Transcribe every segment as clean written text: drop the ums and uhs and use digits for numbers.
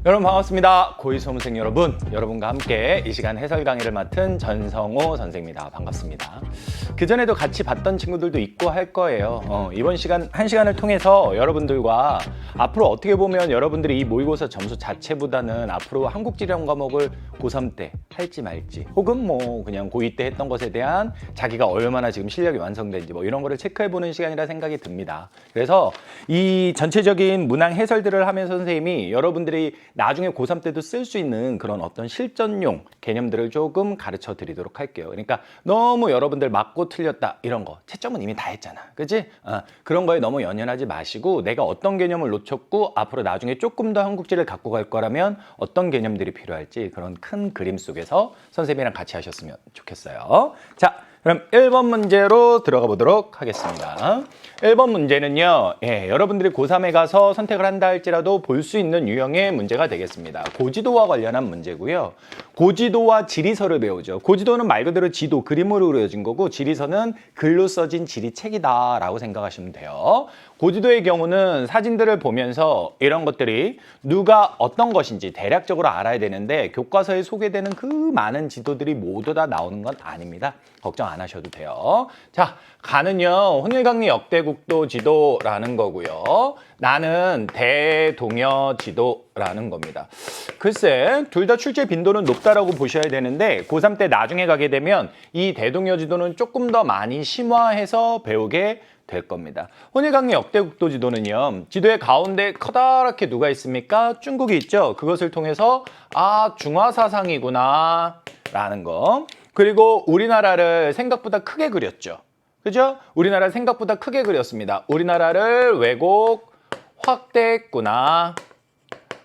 여러분 반갑습니다. 고2 수험생 여러분과 함께 이 시간 해설 강의를 맡은 전성호 선생입니다. 반갑습니다. 그전에도 같이 봤던 친구들도 있고 할 거예요. 이번 시간, 한 시간을 통해서 여러분들과 앞으로 어떻게 보면 여러분들이 이 모의고사 점수 자체보다는 앞으로 한국지리라는 과목을 고3 때 할지 말지, 혹은 뭐 그냥 고2 때 했던 것에 대한 자기가 얼마나 지금 실력이 완성된지 뭐 이런 거를 체크해보는 시간이라 생각이 듭니다. 그래서 이 전체적인 문항 해설들을 하면서 선생님이 여러분들이 나중에 고3 때도 쓸 수 있는 그런 어떤 실전용 개념들을 조금 가르쳐 드리도록 할게요. 그러니까 너무 여러분들 맞고 틀렸다 이런 거 채점은 이미 다 했잖아, 그치? 그런 거에 너무 연연하지 마시고 내가 어떤 개념을 놓쳤고 앞으로 나중에 조금 더 한국지를 갖고 갈 거라면 어떤 개념들이 필요할지 그런 큰 그림 속에서 선생님이랑 같이 하셨으면 좋겠어요. 자, 그럼 1번 문제로 들어가 보도록 하겠습니다. 1번 문제는요, 여러분들이 고3에 가서 선택을 한다 할지라도 볼 수 있는 유형의 문제가 되겠습니다. 고지도와 관련한 문제고요. 고지도와 지리서를 배우죠. 고지도는 말 그대로 지도, 그림으로 그려진 거고, 지리서는 글로 써진 지리책이다 라고 생각하시면 돼요. 고지도의 경우는 사진들을 보면서 이런 것들이 누가 어떤 것인지 대략적으로 알아야 되는데 교과서에 소개되는 그 많은 지도들이 모두 다 나오는 건 아닙니다. 걱정 안 하셔도 돼요. 자, 가는요, 혼일강리 역대국도 지도라는 거고요. 나는 대동여 지도라는 겁니다. 글쎄, 둘 다 출제 빈도는 높다라고 보셔야 되는데 고3 때 나중에 가게 되면 이 대동여 지도는 조금 더 많이 심화해서 배우게 될 겁니다. 혼일강리 역대국도 지도는요, 지도의 가운데 커다랗게 누가 있습니까? 중국이 있죠. 그것을 통해서 중화사상이구나 라는 거. 그리고 우리나라를 생각보다 크게 그렸죠. 그죠? 우리나라를 생각보다 크게 그렸습니다. 우리나라를 왜곡 확대했구나.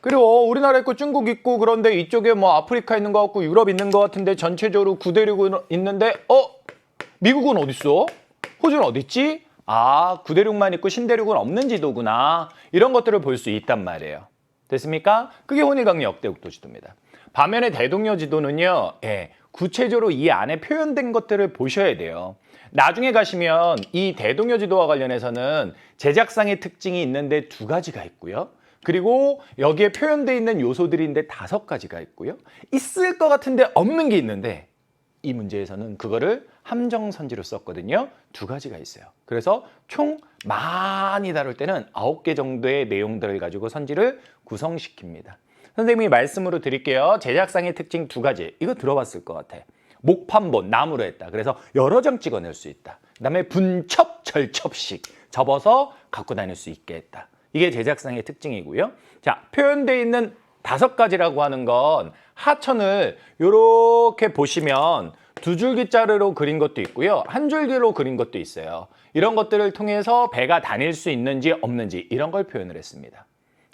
그리고 우리나라 있고 중국 있고 그런데 이쪽에 뭐 아프리카 있는 것 같고 유럽 있는 것 같은데 전체적으로 구대륙은 있는데 미국은 어디 있어? 호주는 어디 있지? 구대륙만 있고 신대륙은 없는 지도구나. 이런 것들을 볼 수 있단 말이에요. 됐습니까? 그게 혼일강리 역대국도 지도입니다. 반면에 대동여 지도는요, 구체적으로 이 안에 표현된 것들을 보셔야 돼요. 나중에 가시면 이 대동여 지도와 관련해서는 제작상의 특징이 있는데 2가지가 있고요. 그리고 여기에 표현되어 있는 요소들인데 5가지가 있고요. 있을 것 같은데 없는 게 있는데 이 문제에서는 그거를 함정선지로 썼거든요. 2가지가 있어요. 그래서 총 많이 다룰 때는 9개 정도의 내용들을 가지고 선지를 구성시킵니다. 선생님이 말씀으로 드릴게요. 제작상의 특징 2가지. 이거 들어봤을 것 같아. 목판본, 나무로 했다. 그래서 여러 장 찍어낼 수 있다. 그 다음에 분첩, 절첩식. 접어서 갖고 다닐 수 있게 했다. 이게 제작상의 특징이고요. 자, 표현되어 있는 5가지라고 하는 건 하천을 이렇게 보시면 2줄기자로 그린 것도 있고요. 1줄기로 그린 것도 있어요. 이런 것들을 통해서 배가 다닐 수 있는지 없는지 이런 걸 표현을 했습니다.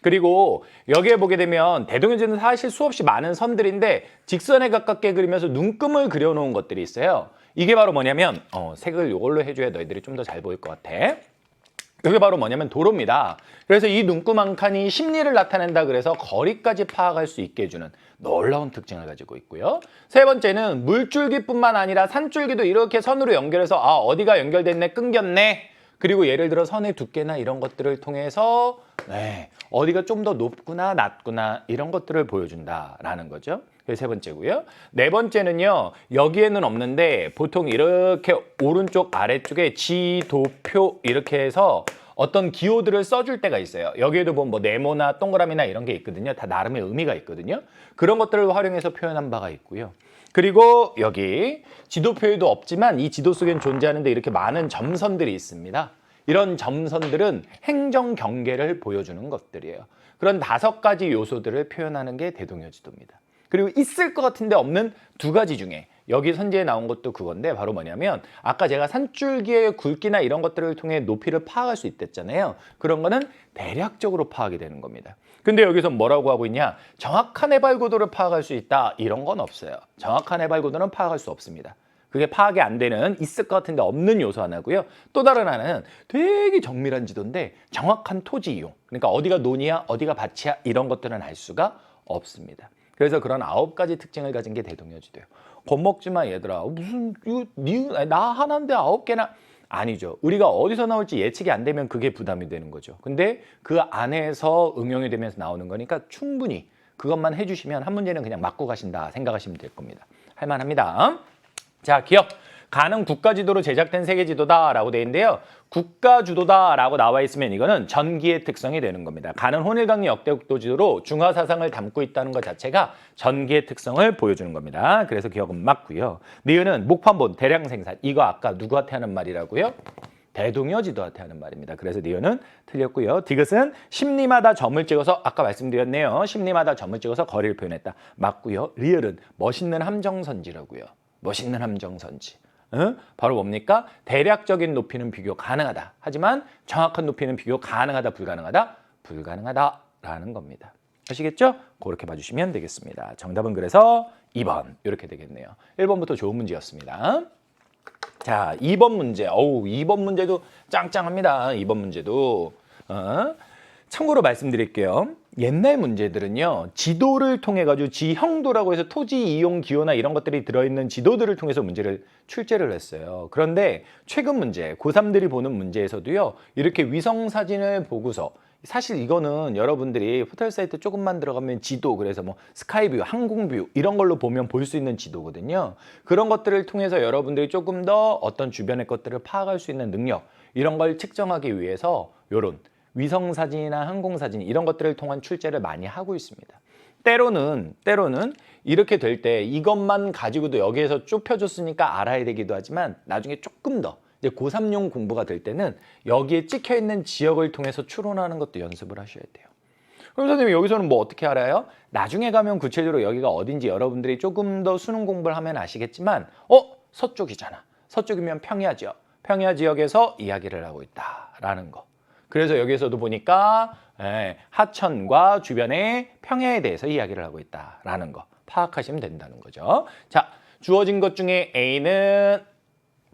그리고 여기에 보게 되면 대동여지는 사실 수없이 많은 선들인데 직선에 가깝게 그리면서 눈금을 그려놓은 것들이 있어요. 이게 바로 뭐냐면 색을 이걸로 해줘야 너희들이 좀 더 잘 보일 것 같아. 이게 바로 뭐냐면 도로입니다. 그래서 이 눈금 한 칸이 심리를 나타낸다 그래서 거리까지 파악할 수 있게 해주는 놀라운 특징을 가지고 있고요. 3번째는 물줄기뿐만 아니라 산줄기도 이렇게 선으로 연결해서 어디가 연결됐네, 끊겼네. 그리고 예를 들어 선의 두께나 이런 것들을 통해서 어디가 좀 더 높구나 낮구나 이런 것들을 보여준다라는 거죠. 그게 3번째고요. 4번째는요. 여기에는 없는데 보통 이렇게 오른쪽 아래쪽에 지도표 이렇게 해서 어떤 기호들을 써줄 때가 있어요. 여기에도 보면 뭐 네모나 동그라미나 이런 게 있거든요. 다 나름의 의미가 있거든요. 그런 것들을 활용해서 표현한 바가 있고요. 그리고 여기 지도표에도 없지만 이 지도 속엔 존재하는데 이렇게 많은 점선들이 있습니다. 이런 점선들은 행정 경계를 보여주는 것들이에요. 그런 5가지 요소들을 표현하는 게 대동여 지도입니다. 그리고 있을 것 같은데 없는 2가지 중에 여기 선지에 나온 것도 그건데 바로 뭐냐면 아까 제가 산줄기의 굵기나 이런 것들을 통해 높이를 파악할 수 있댔잖아요. 그런 거는 대략적으로 파악이 되는 겁니다. 근데 여기서 뭐라고 하고 있냐? 정확한 해발 고도를 파악할 수 있다. 이런 건 없어요. 정확한 해발 고도는 파악할 수 없습니다. 그게 파악이 안 되는 있을 것 같은데 없는 요소 하나고요. 또 다른 하나는 되게 정밀한 지도인데 정확한 토지 이용. 그러니까 어디가 논이야, 어디가 밭이야 이런 것들은 알 수가 없습니다. 그래서 그런 9가지 특징을 가진 게 대동여지대요. 겁먹지 마 얘들아. 무슨 나 하나인데 9개나 아니죠. 우리가 어디서 나올지 예측이 안 되면 그게 부담이 되는 거죠. 근데 그 안에서 응용이 되면서 나오는 거니까 충분히 그것만 해주시면 한 문제는 그냥 맞고 가신다 생각하시면 될 겁니다. 할만합니다. 자, 기억. 가는 국가지도로 제작된 세계지도다라고 돼 있는데요. 국가주도다라고 나와 있으면 이거는 전기의 특성이 되는 겁니다. 가는 혼일강리 역대국도지도로 중화사상을 담고 있다는 것 자체가 전기의 특성을 보여주는 겁니다. 그래서 기억은 맞고요. 니은은 목판본, 대량 생산. 이거 아까 누구한테 하는 말이라고요? 대동여지도한테 하는 말입니다. 그래서 니은은 틀렸고요. 디귿은 심리마다 점을 찍어서 아까 말씀드렸네요. 심리마다 점을 찍어서 거리를 표현했다. 맞고요. 리을은 멋있는 함정선지라고요. 멋있는 함정선지. 바로 뭡니까? 대략적인 높이는 비교 가능하다. 하지만 정확한 높이는 비교 가능하다, 불가능하다? 불가능하다라는 겁니다. 아시겠죠? 그렇게 봐주시면 되겠습니다. 정답은 그래서 2번 이렇게 되겠네요. 1번부터 좋은 문제였습니다. 자, 2번 문제. 2번 문제도 짱짱합니다. 2번 문제도. 참고로 말씀드릴게요. 옛날 문제들은요. 지도를 통해 가지고 지형도라고 해서 토지 이용 기호나 이런 것들이 들어있는 지도들을 통해서 문제를 출제를 했어요. 그런데 최근 문제, 고3들이 보는 문제에서도요. 이렇게 위성 사진을 보고서 사실 이거는 여러분들이 포털 사이트 조금만 들어가면 지도, 그래서 뭐 스카이뷰, 항공뷰 이런 걸로 보면 볼 수 있는 지도거든요. 그런 것들을 통해서 여러분들이 조금 더 어떤 주변의 것들을 파악할 수 있는 능력, 이런 걸 측정하기 위해서 이런 위성사진이나 항공사진 이런 것들을 통한 출제를 많이 하고 있습니다. 때로는 이렇게 될 때 이것만 가지고도 여기에서 좁혀줬으니까 알아야 되기도 하지만 나중에 조금 더 이제 고3용 공부가 될 때는 여기에 찍혀있는 지역을 통해서 추론하는 것도 연습을 하셔야 돼요. 그럼 선생님 여기서는 뭐 어떻게 알아요? 나중에 가면 구체적으로 여기가 어딘지 여러분들이 조금 더 수능 공부를 하면 아시겠지만 서쪽이잖아. 서쪽이면 평야 지역. 평야 지역에서 이야기를 하고 있다라는 거. 그래서 여기서도 보니까 하천과 주변의 평야에 대해서 이야기를 하고 있다라는 거 파악하시면 된다는 거죠. 자, 주어진 것 중에 A는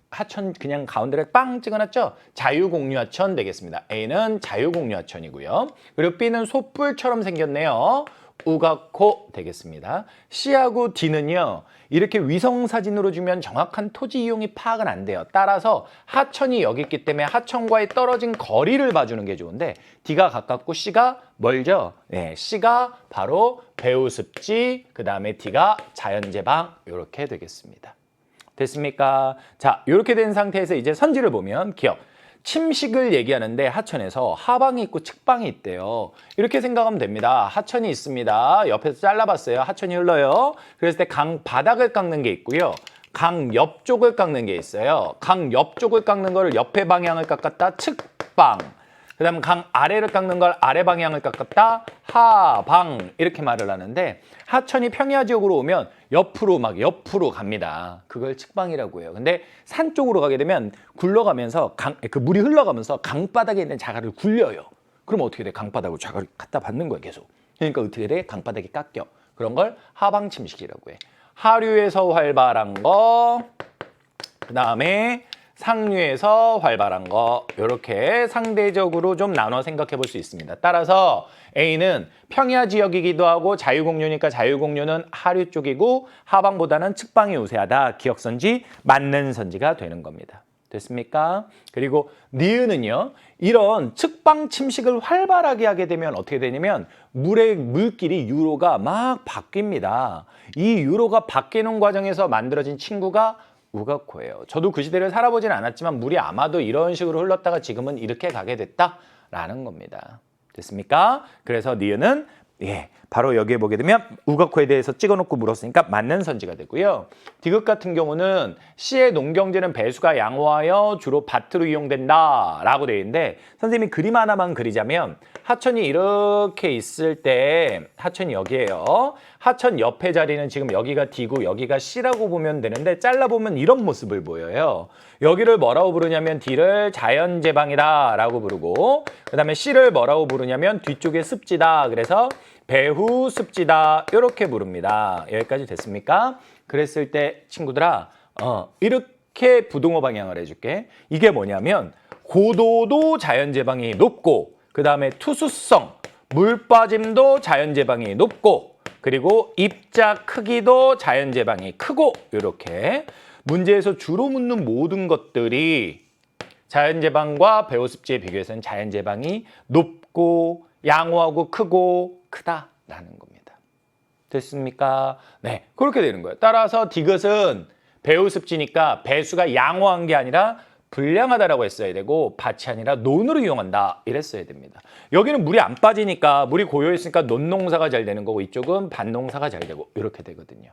하천 그냥 가운데를 빵 찍어놨죠? 자유공유하천 되겠습니다. A는 자유공유하천이고요. 그리고 B는 솥불처럼 생겼네요. 우가코 되겠습니다. C하고 D는요. 이렇게 위성사진으로 주면 정확한 토지 이용이 파악은 안 돼요. 따라서 하천이 여기 있기 때문에 하천과의 떨어진 거리를 봐주는 게 좋은데 D가 가깝고 C가 멀죠? 네, C가 바로 배우습지, 그 다음에 D가 자연재방 이렇게 되겠습니다. 됐습니까? 자, 이렇게 된 상태에서 이제 선지를 보면 기억. 침식을 얘기하는데 하천에서 하방이 있고 측방이 있대요. 이렇게 생각하면 됩니다. 하천이 있습니다. 옆에서 잘라봤어요. 하천이 흘러요. 그랬을 때 강 바닥을 깎는 게 있고요. 강 옆쪽을 깎는 게 있어요. 강 옆쪽을 깎는 거를 옆에 방향을 깎았다 측방. 그 다음 강 아래를 깎는 걸 아래 방향을 깎았다 하방. 이렇게 말을 하는데 하천이 평야 지역으로 오면 옆으로 갑니다. 그걸 측방이라고 해요. 근데 산 쪽으로 가게 되면 굴러가면서 그 물이 흘러가면서 강바닥에 있는 자갈을 굴려요. 그럼 어떻게 돼? 강바닥으로 자갈을 갖다 받는 거야 계속. 그러니까 어떻게 돼? 강바닥이 깎여. 그런 걸 하방 침식이라고 해. 하류에서 활발한 거, 그 다음에 상류에서 활발한 거, 이렇게 상대적으로 좀 나눠 생각해 볼 수 있습니다. 따라서 A는 평야 지역이기도 하고 자유공유니까 자유공유는 하류 쪽이고 하방보다는 측방이 우세하다. 기억선지, 맞는 선지가 되는 겁니다. 됐습니까? 그리고 니은은요. 이런 측방 침식을 활발하게 하게 되면 어떻게 되냐면 물의 물길이 유로가 막 바뀝니다. 이 유로가 바뀌는 과정에서 만들어진 친구가 우가코예요. 저도 그 시대를 살아보진 않았지만 물이 아마도 이런 식으로 흘렀다가 지금은 이렇게 가게 됐다라는 겁니다. 됐습니까? 그래서 니은은 바로 여기에 보게 되면 우가코에 대해서 찍어놓고 물었으니까 맞는 선지가 되고요. 디귿 같은 경우는 C의 농경지는 배수가 양호하여 주로 밭으로 이용된다라고 되어 있는데 선생님이 그림 하나만 그리자면 하천이 이렇게 있을 때 하천이 여기예요. 하천 옆에 자리는 지금 여기가 D고 여기가 C라고 보면 되는데 잘라보면 이런 모습을 보여요. 여기를 뭐라고 부르냐면 D를 자연재방이다라고 부르고 그 다음에 C를 뭐라고 부르냐면 뒤쪽에 습지다. 그래서 배후 습지다 이렇게 부릅니다. 여기까지 됐습니까? 그랬을 때 친구들아 이렇게 부동호 방향을 해줄게. 이게 뭐냐면 고도도 자연재방이 높고 그 다음에 투수성, 물 빠짐도 자연재방이 높고 그리고 입자 크기도 자연제방이 크고 이렇게 문제에서 주로 묻는 모든 것들이 자연제방과 배우습지에 비교해서는 자연제방이 높고 양호하고 크고 크다라는 겁니다. 됐습니까? 네, 그렇게 되는 거예요. 따라서 디귿은 배우습지니까 배수가 양호한 게 아니라 불량하다라고 했어야 되고 밭이 아니라 논으로 이용한다 이랬어야 됩니다. 여기는 물이 안 빠지니까 물이 고여있으니까 논농사가 잘 되는 거고 이쪽은 밭농사가 잘 되고 이렇게 되거든요.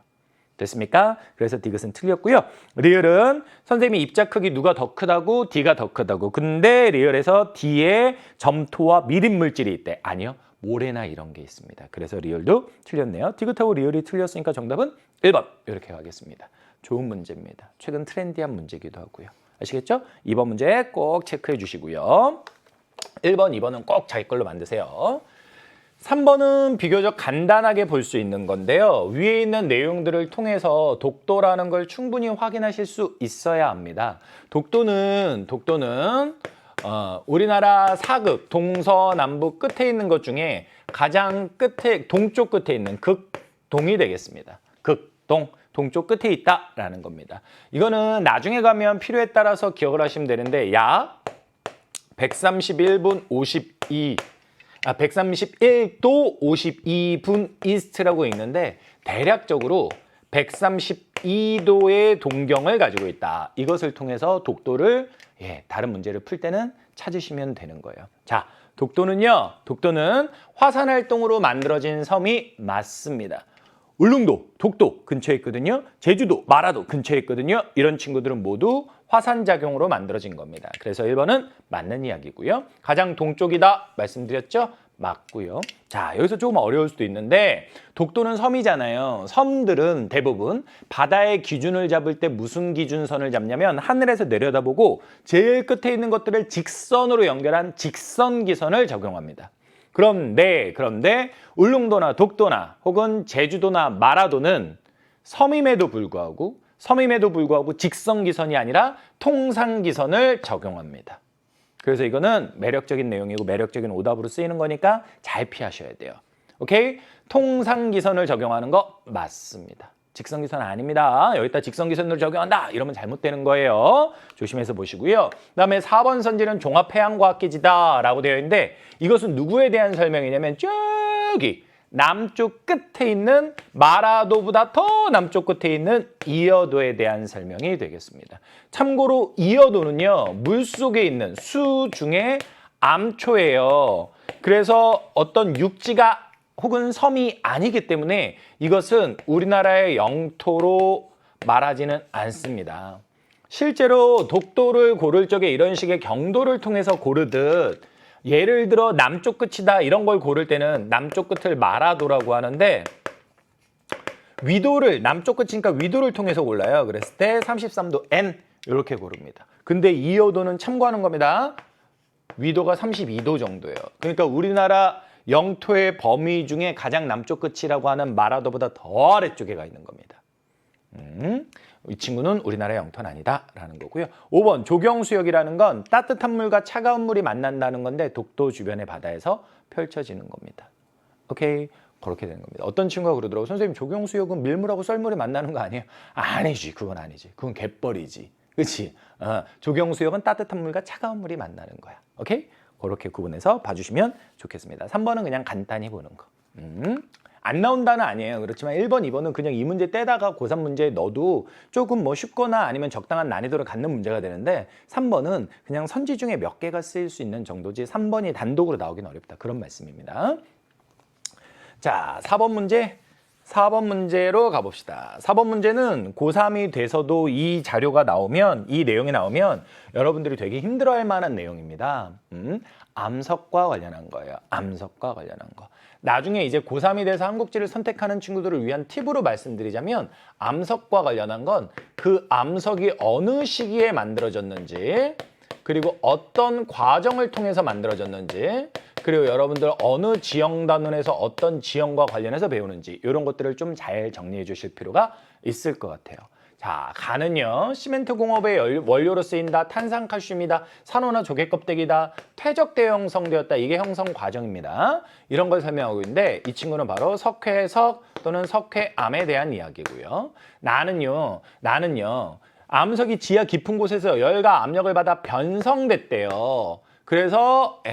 됐습니까? 그래서 디귿은 틀렸고요. 리을은 선생님이 입자 크기 누가 더 크다고? D가 더 크다고. 근데 리을에서 D에 점토와 미림 물질이 있대. 아니요. 모래나 이런 게 있습니다. 그래서 리을도 틀렸네요. 디귿하고 리을이 틀렸으니까 정답은 1번 이렇게 가겠습니다. 좋은 문제입니다. 최근 트렌디한 문제기도 하고요. 아시겠죠? 2번 문제 꼭 체크해 주시고요. 1번, 2번은 꼭 자기 걸로 만드세요. 3번은 비교적 간단하게 볼 수 있는 건데요. 위에 있는 내용들을 통해서 독도라는 걸 충분히 확인하실 수 있어야 합니다. 독도는 우리나라 사극 동서남북 끝에 있는 것 중에 가장 끝에 동쪽 끝에 있는 극동이 되겠습니다. 극동. 동쪽 끝에 있다라는 겁니다. 이거는 나중에 가면 필요에 따라서 기억을 하시면 되는데 약 131도 52분 이스트라고 있는데 대략적으로 132도의 동경을 가지고 있다. 이것을 통해서 독도를 다른 문제를 풀 때는 찾으시면 되는 거예요. 자, 독도는 화산 활동으로 만들어진 섬이 맞습니다. 울릉도, 독도 근처에 있거든요. 제주도, 마라도 근처에 있거든요. 이런 친구들은 모두 화산작용으로 만들어진 겁니다. 그래서 1번은 맞는 이야기고요. 가장 동쪽이다 말씀드렸죠? 맞고요. 자, 여기서 조금 어려울 수도 있는데 독도는 섬이잖아요. 섬들은 대부분 바다의 기준을 잡을 때 무슨 기준선을 잡냐면 하늘에서 내려다보고 제일 끝에 있는 것들을 직선으로 연결한 직선기선을 적용합니다. 그런데 울릉도나 독도나 혹은 제주도나 마라도는 섬임에도 불구하고 직선기선이 아니라 통상기선을 적용합니다. 그래서 이거는 매력적인 내용이고 매력적인 오답으로 쓰이는 거니까 잘 피하셔야 돼요. 오케이? 통상기선을 적용하는 거 맞습니다. 직선기선 아닙니다. 여기다 직선기선으로 적용한다. 이러면 잘못되는 거예요. 조심해서 보시고요. 그다음에 4번 선지는 종합해양과학기지다라고 되어 있는데 이것은 누구에 대한 설명이냐면 저기 남쪽 끝에 있는 마라도보다 더 남쪽 끝에 있는 이어도에 대한 설명이 되겠습니다. 참고로 이어도는요. 물속에 있는 수 중에 암초예요. 그래서 어떤 육지가 혹은 섬이 아니기 때문에 이것은 우리나라의 영토로 말하지는 않습니다. 실제로 독도를 고를 적에 이런 식의 경도를 통해서 고르듯 예를 들어 남쪽 끝이다 이런 걸 고를 때는 남쪽 끝을 마라도라고 하는데 위도를 남쪽 끝이니까 위도를 통해서 골라요. 그랬을 때 33도 N 이렇게 고릅니다. 근데 이어도는 참고하는 겁니다. 위도가 32도 정도예요. 그러니까 우리나라 영토의 범위 중에 가장 남쪽 끝이라고 하는 마라도보다 더 아래쪽에 가 있는 겁니다. 이 친구는 우리나라 영토는 아니다라는 거고요. 5번 조경수역이라는 건 따뜻한 물과 차가운 물이 만난다는 건데 독도 주변의 바다에서 펼쳐지는 겁니다. 오케이, 그렇게 되는 겁니다. 어떤 친구가 그러더라고. 선생님 조경수역은 밀물하고 썰물이 만나는 거 아니에요? 아니지, 그건 아니지. 그건 갯벌이지. 그렇지? 조경수역은 따뜻한 물과 차가운 물이 만나는 거야. 오케이? 그렇게 구분해서 봐주시면 좋겠습니다. 3번은 그냥 간단히 보는 거. 안 나온다는 아니에요. 그렇지만 1번, 2번은 그냥 이 문제 떼다가 고3 문제에 넣어도 조금 뭐 쉽거나 아니면 적당한 난이도를 갖는 문제가 되는데 3번은 그냥 선지 중에 몇 개가 쓰일 수 있는 정도지 3번이 단독으로 나오긴 어렵다. 그런 말씀입니다. 자, 4번 문제. 4번 문제로 가봅시다. 4번 문제는 고3이 돼서도 이 자료가 나오면, 이 내용이 나오면 여러분들이 되게 힘들어할 만한 내용입니다. 암석과 관련한 거예요. 암석과 관련한 거. 나중에 이제 고3이 돼서 한국지를 선택하는 친구들을 위한 팁으로 말씀드리자면 암석과 관련한 건 그 암석이 어느 시기에 만들어졌는지 그리고 어떤 과정을 통해서 만들어졌는지 그리고 여러분들 어느 지형단원에서 어떤 지형과 관련해서 배우는지 이런 것들을 좀 잘 정리해 주실 필요가 있을 것 같아요. 자, 가는요. 시멘트 공업의 원료로 쓰인다. 탄산칼슘이다. 산호나 조개 껍데기다. 퇴적되어 형성되었다. 이게 형성 과정입니다. 이런 걸 설명하고 있는데 이 친구는 바로 석회석 또는 석회암에 대한 이야기고요. 나는요. 암석이 지하 깊은 곳에서 열과 압력을 받아 변성됐대요. 그래서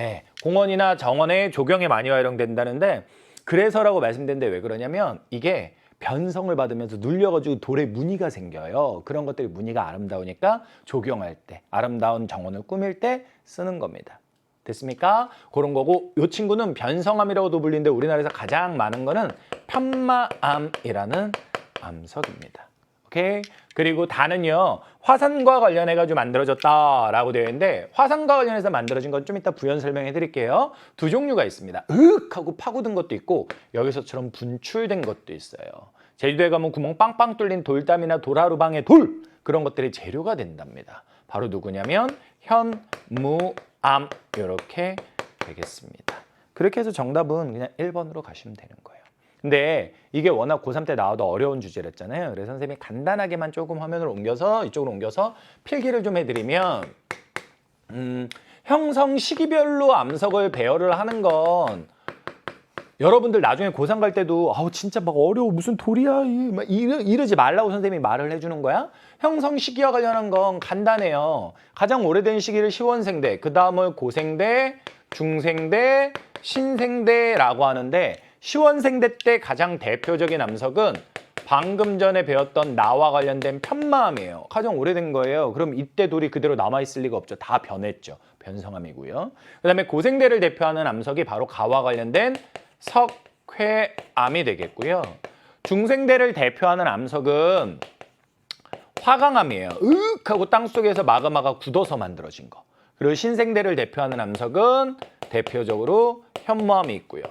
공원이나 정원에 조경에 많이 활용된다는데 그래서라고 말씀드렸는데 왜 그러냐면 이게 변성을 받으면서 눌려가지고 돌에 무늬가 생겨요. 그런 것들이 무늬가 아름다우니까 조경할 때, 아름다운 정원을 꾸밀 때 쓰는 겁니다. 됐습니까? 그런 거고 이 친구는 변성암이라고도 불리는데 우리나라에서 가장 많은 거는 편마암이라는 암석입니다. 오케이? 그리고 다는요. 화산과 관련해가지고 만들어졌다라고 되어 있는데 화산과 관련해서 만들어진 건 좀 이따 부연 설명해 드릴게요. 두 종류가 있습니다. 하고 파고든 것도 있고 여기서처럼 분출된 것도 있어요. 제주도에 가면 구멍 빵빵 뚫린 돌담이나 도라루방의 돌 그런 것들이 재료가 된답니다. 바로 누구냐면 현무암 이렇게 되겠습니다. 그렇게 해서 정답은 그냥 1번으로 가시면 되는 거예요. 근데 이게 워낙 고3 때 나와도 어려운 주제랬잖아요. 그래서 선생님이 간단하게만 조금 화면을 옮겨서 이쪽으로 옮겨서 필기를 좀 해드리면 형성 시기별로 암석을 배열을 하는 건 여러분들 나중에 고3 갈 때도 아우 진짜 막 어려워 무슨 돌이야 막 이러지 말라고 선생님이 말을 해주는 거야. 형성 시기와 관련한 건 간단해요. 가장 오래된 시기를 시원생대, 그 다음을 고생대, 중생대, 신생대라고 하는데 시원생대 때 가장 대표적인 암석은 방금 전에 배웠던 나와 관련된 편마암이에요. 가장 오래된 거예요. 그럼 이때 돌이 그대로 남아있을 리가 없죠. 다 변했죠. 변성암이고요. 그 다음에 고생대를 대표하는 암석이 바로 가와 관련된 석회암이 되겠고요. 중생대를 대표하는 암석은 화강암이에요. 하고 땅속에서 마그마가 굳어서 만들어진 거. 그리고 신생대를 대표하는 암석은 대표적으로 현무암이 있고요.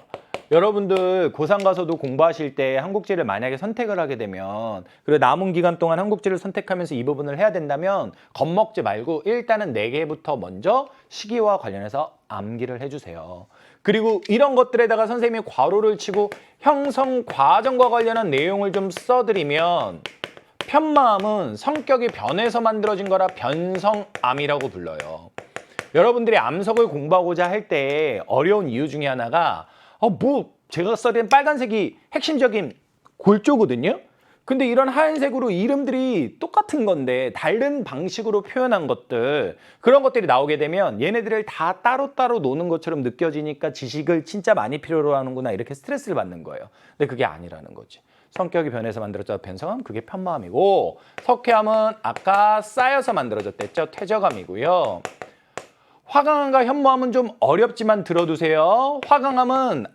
여러분들 고3 가서도 공부하실 때 한국지를 만약에 선택을 하게 되면 그리고 남은 기간 동안 한국지를 선택하면서 이 부분을 해야 된다면 겁먹지 말고 일단은 4개부터 먼저 시기와 관련해서 암기를 해주세요. 그리고 이런 것들에다가 선생님이 괄호를 치고 형성 과정과 관련한 내용을 좀 써드리면 편마암은 성격이 변해서 만들어진 거라 변성암이라고 불러요. 여러분들이 암석을 공부하고자 할 때 어려운 이유 중에 하나가 제가 써낸 빨간색이 핵심적인 골조거든요. 근데 이런 하얀색으로 이름들이 똑같은 건데 다른 방식으로 표현한 것들 그런 것들이 나오게 되면 얘네들을 다 따로따로 노는 것처럼 느껴지니까 지식을 진짜 많이 필요로 하는구나 이렇게 스트레스를 받는 거예요. 근데 그게 아니라는 거지. 성격이 변해서 만들어졌다 변성암 그게 편마암이고 석회암은 아까 쌓여서 만들어졌댔죠. 퇴적암이고요. 화강암과 현무암은 좀 어렵지만 들어두세요. 화강암은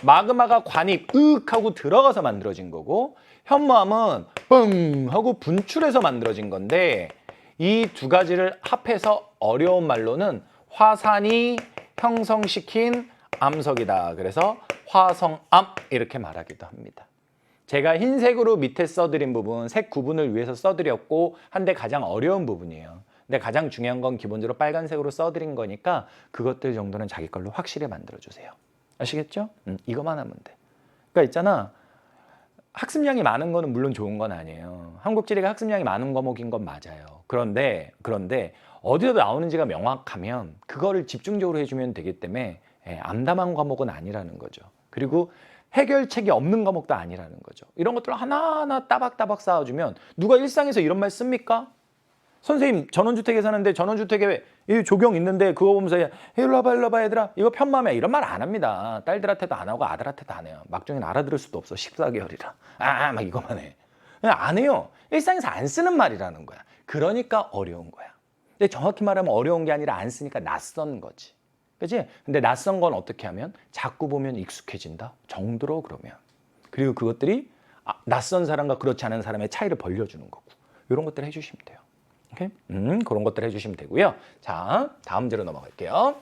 마그마가 관입 하고 들어가서 만들어진 거고 현무암은 뻥 하고 분출해서 만들어진 건데 이 두 가지를 합해서 어려운 말로는 화산이 형성시킨 암석이다. 그래서 화성암 이렇게 말하기도 합니다. 제가 흰색으로 밑에 써드린 부분 색 구분을 위해서 써드렸고 한데 가장 어려운 부분이에요. 근데 가장 중요한 건 기본적으로 빨간색으로 써드린 거니까 그것들 정도는 자기 걸로 확실히 만들어주세요. 아시겠죠? 이거만 하면 돼. 그러니까 있잖아. 학습량이 많은 거는 물론 좋은 건 아니에요. 한국지리가 학습량이 많은 과목인 건 맞아요. 그런데 어디서 나오는지가 명확하면 그거를 집중적으로 해주면 되기 때문에 암담한 과목은 아니라는 거죠. 그리고 해결책이 없는 과목도 아니라는 거죠. 이런 것들을 하나하나 따박따박 쌓아주면 누가 일상에서 이런 말 씁니까? 선생님 전원주택에 사는데 전원주택에 조경 있는데 그거 보면서 일로 와봐 얘들아 이거 편마음이야 이런 말 안 합니다. 딸들한테도 안 하고 아들한테도 안 해요. 막중이는 알아들을 수도 없어. 14개월이라 막 이거만 해. 그냥 안 해요. 일상에서 안 쓰는 말이라는 거야. 그러니까 어려운 거야. 근데 정확히 말하면 어려운 게 아니라 안 쓰니까 낯선 거지. 그치? 근데 낯선 건 어떻게 하면 자꾸 보면 익숙해진다 정도로 그러면 그리고 그것들이 낯선 사람과 그렇지 않은 사람의 차이를 벌려주는 거고 이런 것들 해주시면 돼요. 오케이? 그런 것들 해주시면 되고요. 자, 다음 문제로 넘어갈게요.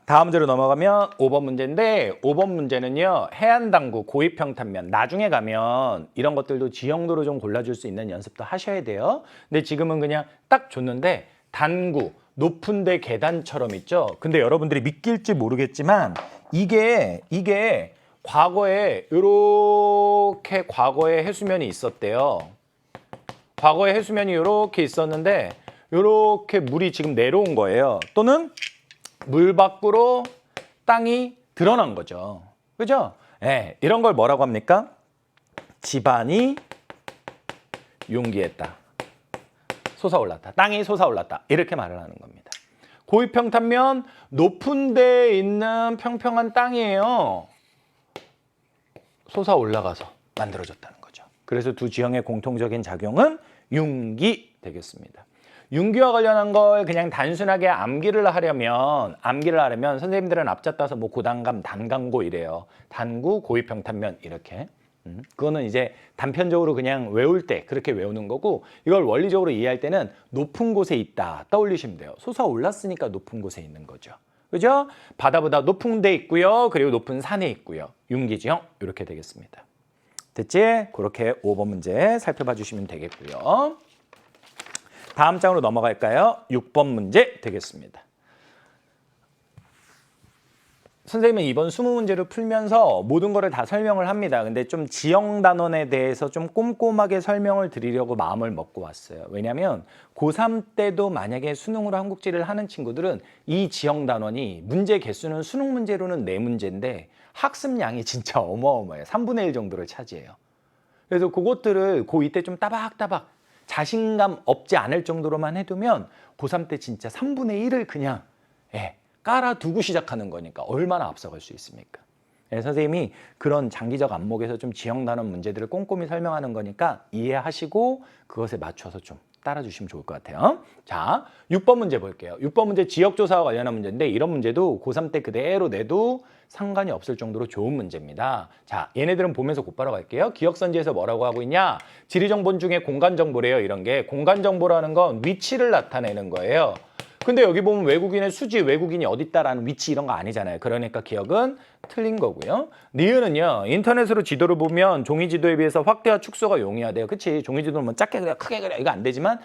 다음 문제로 넘어가면 5번 문제인데 5번 문제는요. 해안당구, 고위평탄면 나중에 가면 이런 것들도 지형도로 좀 골라줄 수 있는 연습도 하셔야 돼요. 근데 지금은 그냥 딱 줬는데 단구, 높은 데 계단처럼 있죠. 근데 여러분들이 믿길지 모르겠지만 이게 과거에 이렇게 과거에 해수면이 있었대요. 과거에 해수면이 이렇게 있었는데 이렇게 물이 지금 내려온 거예요. 또는 물 밖으로 땅이 드러난 거죠. 그죠? 네, 이런 걸 뭐라고 합니까? 지반이 융기했다. 솟아올랐다. 땅이 솟아올랐다. 이렇게 말을 하는 겁니다. 고위평탄면 높은 데에 있는 평평한 땅이에요. 솟아올라가서 만들어졌다는 거죠. 그래서 두 지형의 공통적인 작용은 융기 되겠습니다. 융기와 관련한 걸 그냥 단순하게 암기를 하려면 선생님들은 앞잡다서 뭐 고단감, 단강고 이래요. 단구, 고위평탄면 이렇게. 그거는 이제 단편적으로 그냥 외울 때 그렇게 외우는 거고, 이걸 원리적으로 이해할 때는 높은 곳에 있다 떠올리시면 돼요. 솟아올랐으니까 높은 곳에 있는 거죠. 그죠? 바다보다 높은 데 있고요. 그리고 높은 산에 있고요. 융기지형 이렇게 되겠습니다. 됐지? 그렇게 5번 문제 살펴봐 주시면 되겠고요. 다음 장으로 넘어갈까요? 6번 문제 되겠습니다. 선생님은 이번 20문제를 풀면서 모든 거를 다 설명을 합니다. 근데 좀 지형 단원에 대해서 좀 꼼꼼하게 설명을 드리려고 마음을 먹고 왔어요. 왜냐하면 고3 때도 만약에 수능으로 한국지를 하는 친구들은 이 지형 단원이 문제 개수는 수능 문제로는 4문제인데 학습량이 진짜 어마어마해요. 3분의 1 정도를 차지해요. 그래서 그것들을 고2 때 좀 따박따박 자신감 없지 않을 정도로만 해두면 고3 때 진짜 3분의 1을 그냥 깔아두고 시작하는 거니까 얼마나 앞서갈 수 있습니까? 선생님이 그런 장기적 안목에서 좀 지형 단원 문제들을 꼼꼼히 설명하는 거니까 이해하시고 그것에 맞춰서 좀 따라주시면 좋을 것 같아요. 자, 6번 문제 볼게요. 6번 문제 지역조사와 관련한 문제인데 이런 문제도 고3 때 그대로 내도 상관이 없을 정도로 좋은 문제입니다. 자, 얘네들은 보면서 곧바로 갈게요. 기억선지에서 뭐라고 하고 있냐? 지리정보 중에 공간정보래요. 이런 게 공간정보라는 건 위치를 나타내는 거예요. 근데 여기 보면 외국인의 수지, 외국인이 어딨다라는 위치 이런 거 아니잖아요. 그러니까 기억은 틀린 거고요. 니은은요, 인터넷으로 지도를 보면 종이지도에 비해서 확대와 축소가 용이하대요. 그치? 종이지도는 뭐 작게 그려, 크게 그려 이거 안 되지만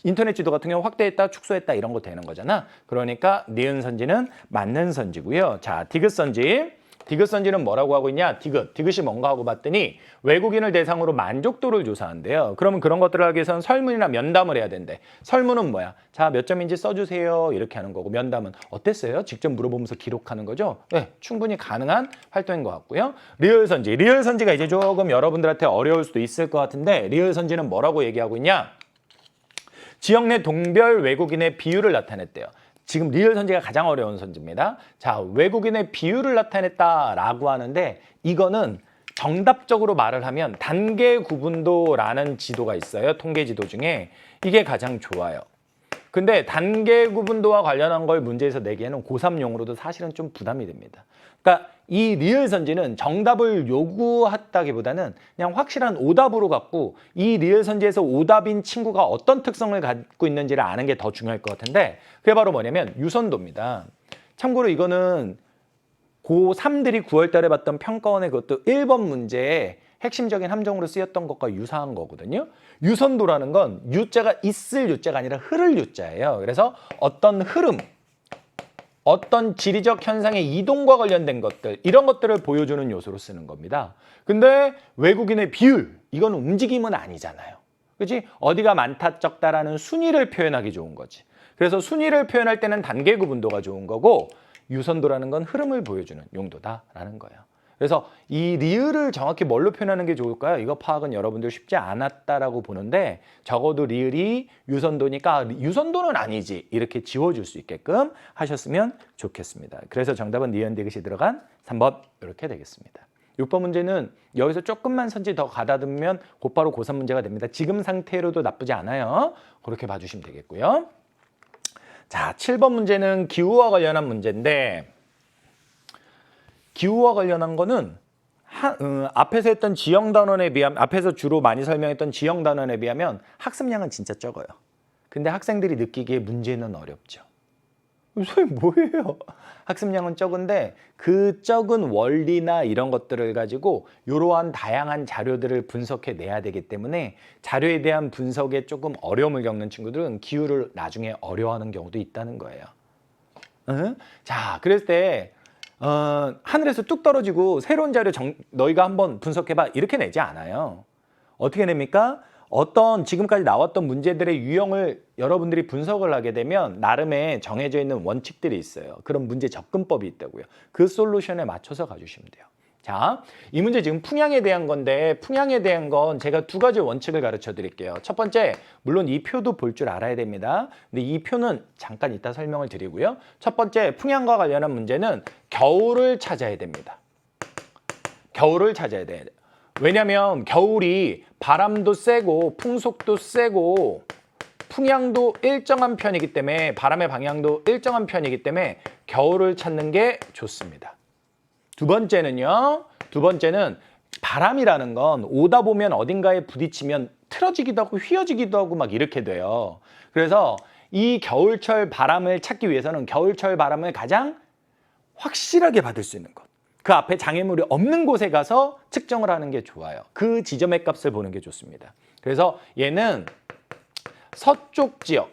인터넷 지도 같은 경우 확대했다, 축소했다 이런 거 되는 거잖아. 그러니까 니은 선지는 맞는 선지고요. 자, 디귿 선지. 디귿 선지는 뭐라고 하고 있냐? 디귿이 뭔가 하고 봤더니 외국인을 대상으로 만족도를 조사한대요. 그러면 그런 것들을 하기 위해서는 설문이나 면담을 해야 된대. 설문은 뭐야? 자, 몇 점인지 써주세요. 이렇게 하는 거고, 면담은 어땠어요? 직접 물어보면서 기록하는 거죠. 네, 충분히 가능한 활동인 것 같고요. 리얼 선지. 리얼 선지가 이제 조금 여러분들한테 어려울 수도 있을 것 같은데 리얼 선지는 뭐라고 얘기하고 있냐? 지역 내 동별 외국인의 비율을 나타냈대요. 지금 리얼 선지가 가장 어려운 선지입니다. 자, 외국인의 비율을 나타냈다라고 하는데 이거는 정답적으로 말을 하면 단계 구분도라는 지도가 있어요. 통계 지도 중에. 이게 가장 좋아요. 근데 단계 구분도와 관련한 걸 문제에서 내기에는 고3용으로도 사실은 좀 부담이 됩니다. 그러니까 이 리얼 선지는 정답을 요구했다기보다는 그냥 확실한 오답으로 갖고 이 리얼 선지에서 오답인 친구가 어떤 특성을 갖고 있는지를 아는 게 더 중요할 것 같은데 그게 바로 뭐냐면 유선도입니다. 참고로 이거는 고3들이 9월 달에 봤던 평가원의 그것도 1번 문제에 핵심적인 함정으로 쓰였던 것과 유사한 거거든요. 유선도라는 건 유자가 있을 유자가 아니라 흐를 유자예요. 그래서 어떤 흐름, 어떤 지리적 현상의 이동과 관련된 것들, 이런 것들을 보여주는 요소로 쓰는 겁니다. 근데 외국인의 비율, 이건 움직임은 아니잖아요. 그렇지? 어디가 많다 적다라는 순위를 표현하기 좋은 거지. 그래서 순위를 표현할 때는 단계 구분도가 좋은 거고 유선도라는 건 흐름을 보여주는 용도다라는 거예요. 그래서 이 리을을 정확히 뭘로 표현하는 게 좋을까요? 이거 파악은 여러분들 쉽지 않았다라고 보는데 적어도 리을이 유선도니까 유선도는 아니지 이렇게 지워줄 수 있게끔 하셨으면 좋겠습니다. 그래서 정답은 니은 디귿이 들어간 3번 이렇게 되겠습니다. 6번 문제는 여기서 조금만 선지 더 가다듬으면 곧바로 고3 문제가 됩니다. 지금 상태로도 나쁘지 않아요. 그렇게 봐주시면 되겠고요. 자, 7번 문제는 기후와 관련한 문제인데 기후와 관련한 거는 앞에서 했던 지형 단원에 비하면 앞에서 주로 많이 설명했던 지형 단원에 비하면 학습량은 진짜 적어요. 근데 학생들이 느끼기에 문제는 어렵죠. 선생님 뭐예요? 학습량은 적은데 그 적은 원리나 이런 것들을 가지고 이러한 다양한 자료들을 분석해 내야 되기 때문에 자료에 대한 분석에 조금 어려움을 겪는 친구들은 기후를 나중에 어려워하는 경우도 있다는 거예요. 자, 그랬을 때 하늘에서 뚝 떨어지고 새로운 자료 너희가 한번 분석해봐 이렇게 내지 않아요. 어떻게 냅니까? 어떤 지금까지 나왔던 문제들의 유형을 여러분들이 분석을 하게 되면 나름의 정해져 있는 원칙들이 있어요. 그런 문제 접근법이 있다고요. 그 솔루션에 맞춰서 가주시면 돼요. 자, 이 문제 지금 풍향에 대한 건데 풍향에 대한 건 제가 두 가지 원칙을 가르쳐 드릴게요. 첫 번째, 물론 이 표도 볼 줄 알아야 됩니다. 근데 이 표는 잠깐 이따 설명을 드리고요. 첫 번째, 풍향과 관련한 문제는 겨울을 찾아야 됩니다. 겨울을 찾아야 돼요. 왜냐면 겨울이 바람도 세고 풍속도 세고 풍향도 일정한 편이기 때문에 바람의 방향도 일정한 편이기 때문에 겨울을 찾는 게 좋습니다. 두 번째는요. 두 번째는 바람이라는 건 오다 보면 어딘가에 부딪히면 틀어지기도 하고 휘어지기도 하고 막 이렇게 돼요. 그래서 이 겨울철 바람을 찾기 위해서는 겨울철 바람을 가장 확실하게 받을 수 있는 것. 그 앞에 장애물이 없는 곳에 가서 측정을 하는 게 좋아요. 그 지점의 값을 보는 게 좋습니다. 그래서 얘는 서쪽 지역,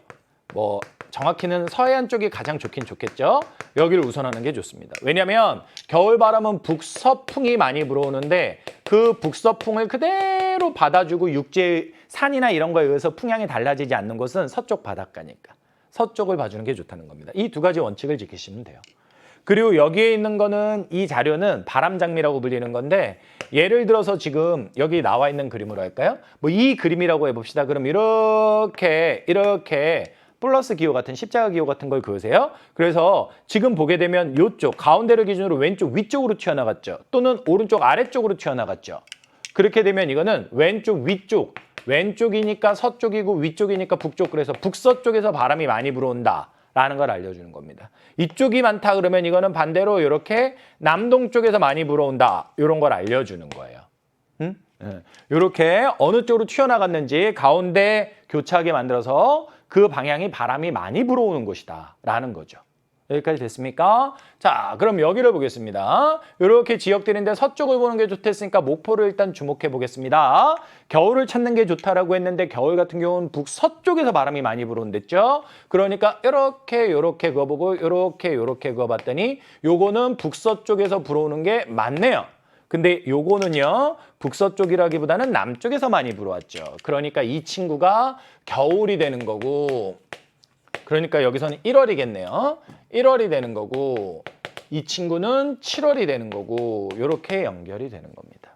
뭐 정확히는 서해안 쪽이 가장 좋긴 좋겠죠. 여기를 우선하는 게 좋습니다. 왜냐하면 겨울바람은 북서풍이 많이 불어오는데 그 북서풍을 그대로 받아주고 육지 산이나 이런 거에 의해서 풍향이 달라지지 않는 곳은 서쪽 바닷가니까 서쪽을 봐주는 게 좋다는 겁니다. 이 두 가지 원칙을 지키시면 돼요. 그리고 여기에 있는 거는 이 자료는 바람장미라고 불리는 건데 예를 들어서 지금 여기 나와 있는 그림으로 할까요? 뭐 이 그림이라고 해봅시다. 그럼 이렇게 플러스 기호 같은 십자가 기호 같은 걸 그으세요. 그래서 지금 보게 되면 이쪽 가운데를 기준으로 왼쪽 위쪽으로 튀어나갔죠. 또는 오른쪽 아래쪽으로 튀어나갔죠. 그렇게 되면 이거는 왼쪽 위쪽 왼쪽이니까 서쪽이고 위쪽이니까 북쪽 그래서 북서쪽에서 바람이 많이 불어온다. 라는 걸 알려주는 겁니다. 이쪽이 많다 그러면 이거는 반대로 이렇게 남동 쪽에서 많이 불어온다. 이런 걸 알려주는 거예요. 이렇게 어느 쪽으로 튀어나갔는지 가운데 교차하게 만들어서 그 방향이 바람이 많이 불어오는 곳이다. 라는 거죠. 여기까지 됐습니까? 자, 그럼 여기를 보겠습니다. 이렇게 지역들인데 서쪽을 보는 게 좋댔으니까 목포를 일단 주목해 보겠습니다. 겨울을 찾는 게 좋다라고 했는데 겨울 같은 경우는 북서쪽에서 바람이 많이 불어온댔죠. 그러니까 이렇게 그어보고 이렇게 그어봤더니 요거는 북서쪽에서 불어오는 게 맞네요. 근데 요거는요 북서쪽이라기보다는 남쪽에서 많이 불어왔죠. 그러니까 이 친구가 겨울이 되는 거고 그러니까 여기서는 1월이겠네요. 1월이 되는 거고 이 친구는 7월이 되는 거고 이렇게 연결이 되는 겁니다.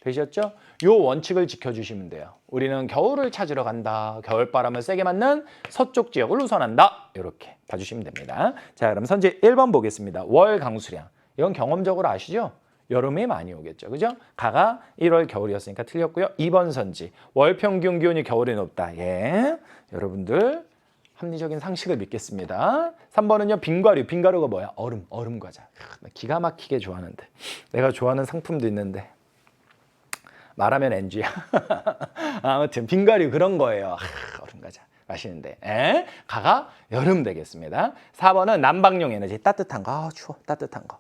되셨죠? 요 원칙을 지켜주시면 돼요. 우리는 겨울을 찾으러 간다. 겨울바람을 세게 맞는 서쪽 지역을 우선한다. 이렇게 봐주시면 됩니다. 자, 그럼 선지 1번 보겠습니다. 월 강수량. 이건 경험적으로 아시죠? 여름에 많이 오겠죠. 그죠? 가가 1월 겨울이었으니까 틀렸고요. 2번 선지. 월 평균 기온이 겨울에 높다. 예. 여러분들 합리적인 상식을 믿겠습니다. 3번은요. 빙과류. 빙과류가 뭐야? 얼음 과자. 기가 막히게 좋아하는데. 내가 좋아하는 상품도 있는데. 말하면 NG야. 아무튼 빙과류 그런 거예요. 얼음 과자. 맛있는데. 가가 여름 되겠습니다. 4번은 난방용 에너지. 따뜻한 거. 추워. 따뜻한 거.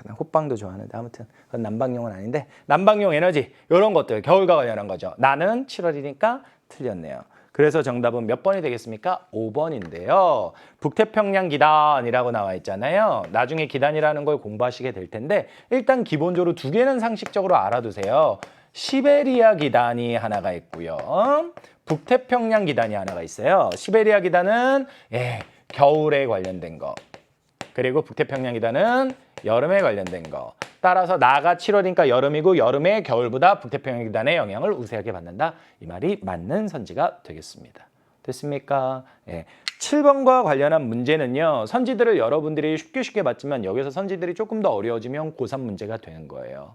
난 호빵도 좋아하는데 아무튼 그건 난방용은 아닌데 난방용 에너지 이런 것들 겨울과 관련한 거죠. 나는 7월이니까 틀렸네요. 그래서 정답은 몇 번이 되겠습니까? 5번인데요. 북태평양 기단이라고 나와 있잖아요. 나중에 기단이라는 걸 공부하시게 될 텐데 일단 기본적으로 두 개는 상식적으로 알아두세요. 시베리아 기단이 하나가 있고요. 북태평양 기단이 하나가 있어요. 시베리아 기단은 겨울에 관련된 거. 그리고 북태평양 기단은 여름에 관련된 거. 따라서 나가 7월이니까 여름이고 여름에 겨울보다 북태평양 기단의 영향을 우세하게 받는다. 이 말이 맞는 선지가 되겠습니다. 됐습니까? 7번과 관련한 문제는요. 선지들을 여러분들이 쉽게 봤지만 여기서 선지들이 조금 더 어려워지면 고3 문제가 되는 거예요.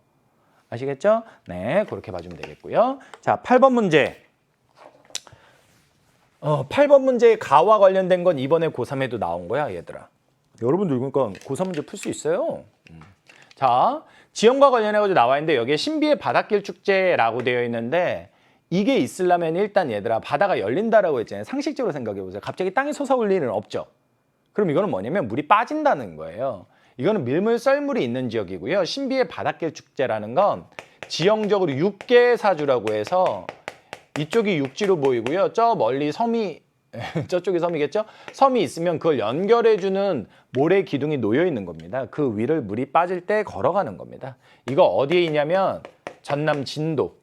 아시겠죠? 네, 그렇게 봐주면 되겠고요. 자, 8번 문제. 8번 문제의 가와 관련된 건 이번에 고3에도 나온 거야, 얘들아. 여러분들 그러니까 고3 문제 풀 수 있어요. 자, 지형과 관련해가지고 나와 있는데 여기에 신비의 바닷길 축제라고 되어 있는데 이게 있으려면 일단 얘들아 바다가 열린다라고 했잖아요. 상식적으로 생각해 보세요. 갑자기 땅이 솟아올 일은 없죠. 그럼 이거는 뭐냐면 물이 빠진다는 거예요. 이거는 밀물 썰물이 있는 지역이고요. 신비의 바닷길 축제라는 건 지형적으로 육계 사주라고 해서 이쪽이 육지로 보이고요. 저 멀리 섬이 저쪽이 섬이겠죠? 섬이 있으면 그걸 연결해주는 모래 기둥이 놓여 있는 겁니다. 그 위를 물이 빠질 때 걸어가는 겁니다. 이거 어디에 있냐면 전남 진도,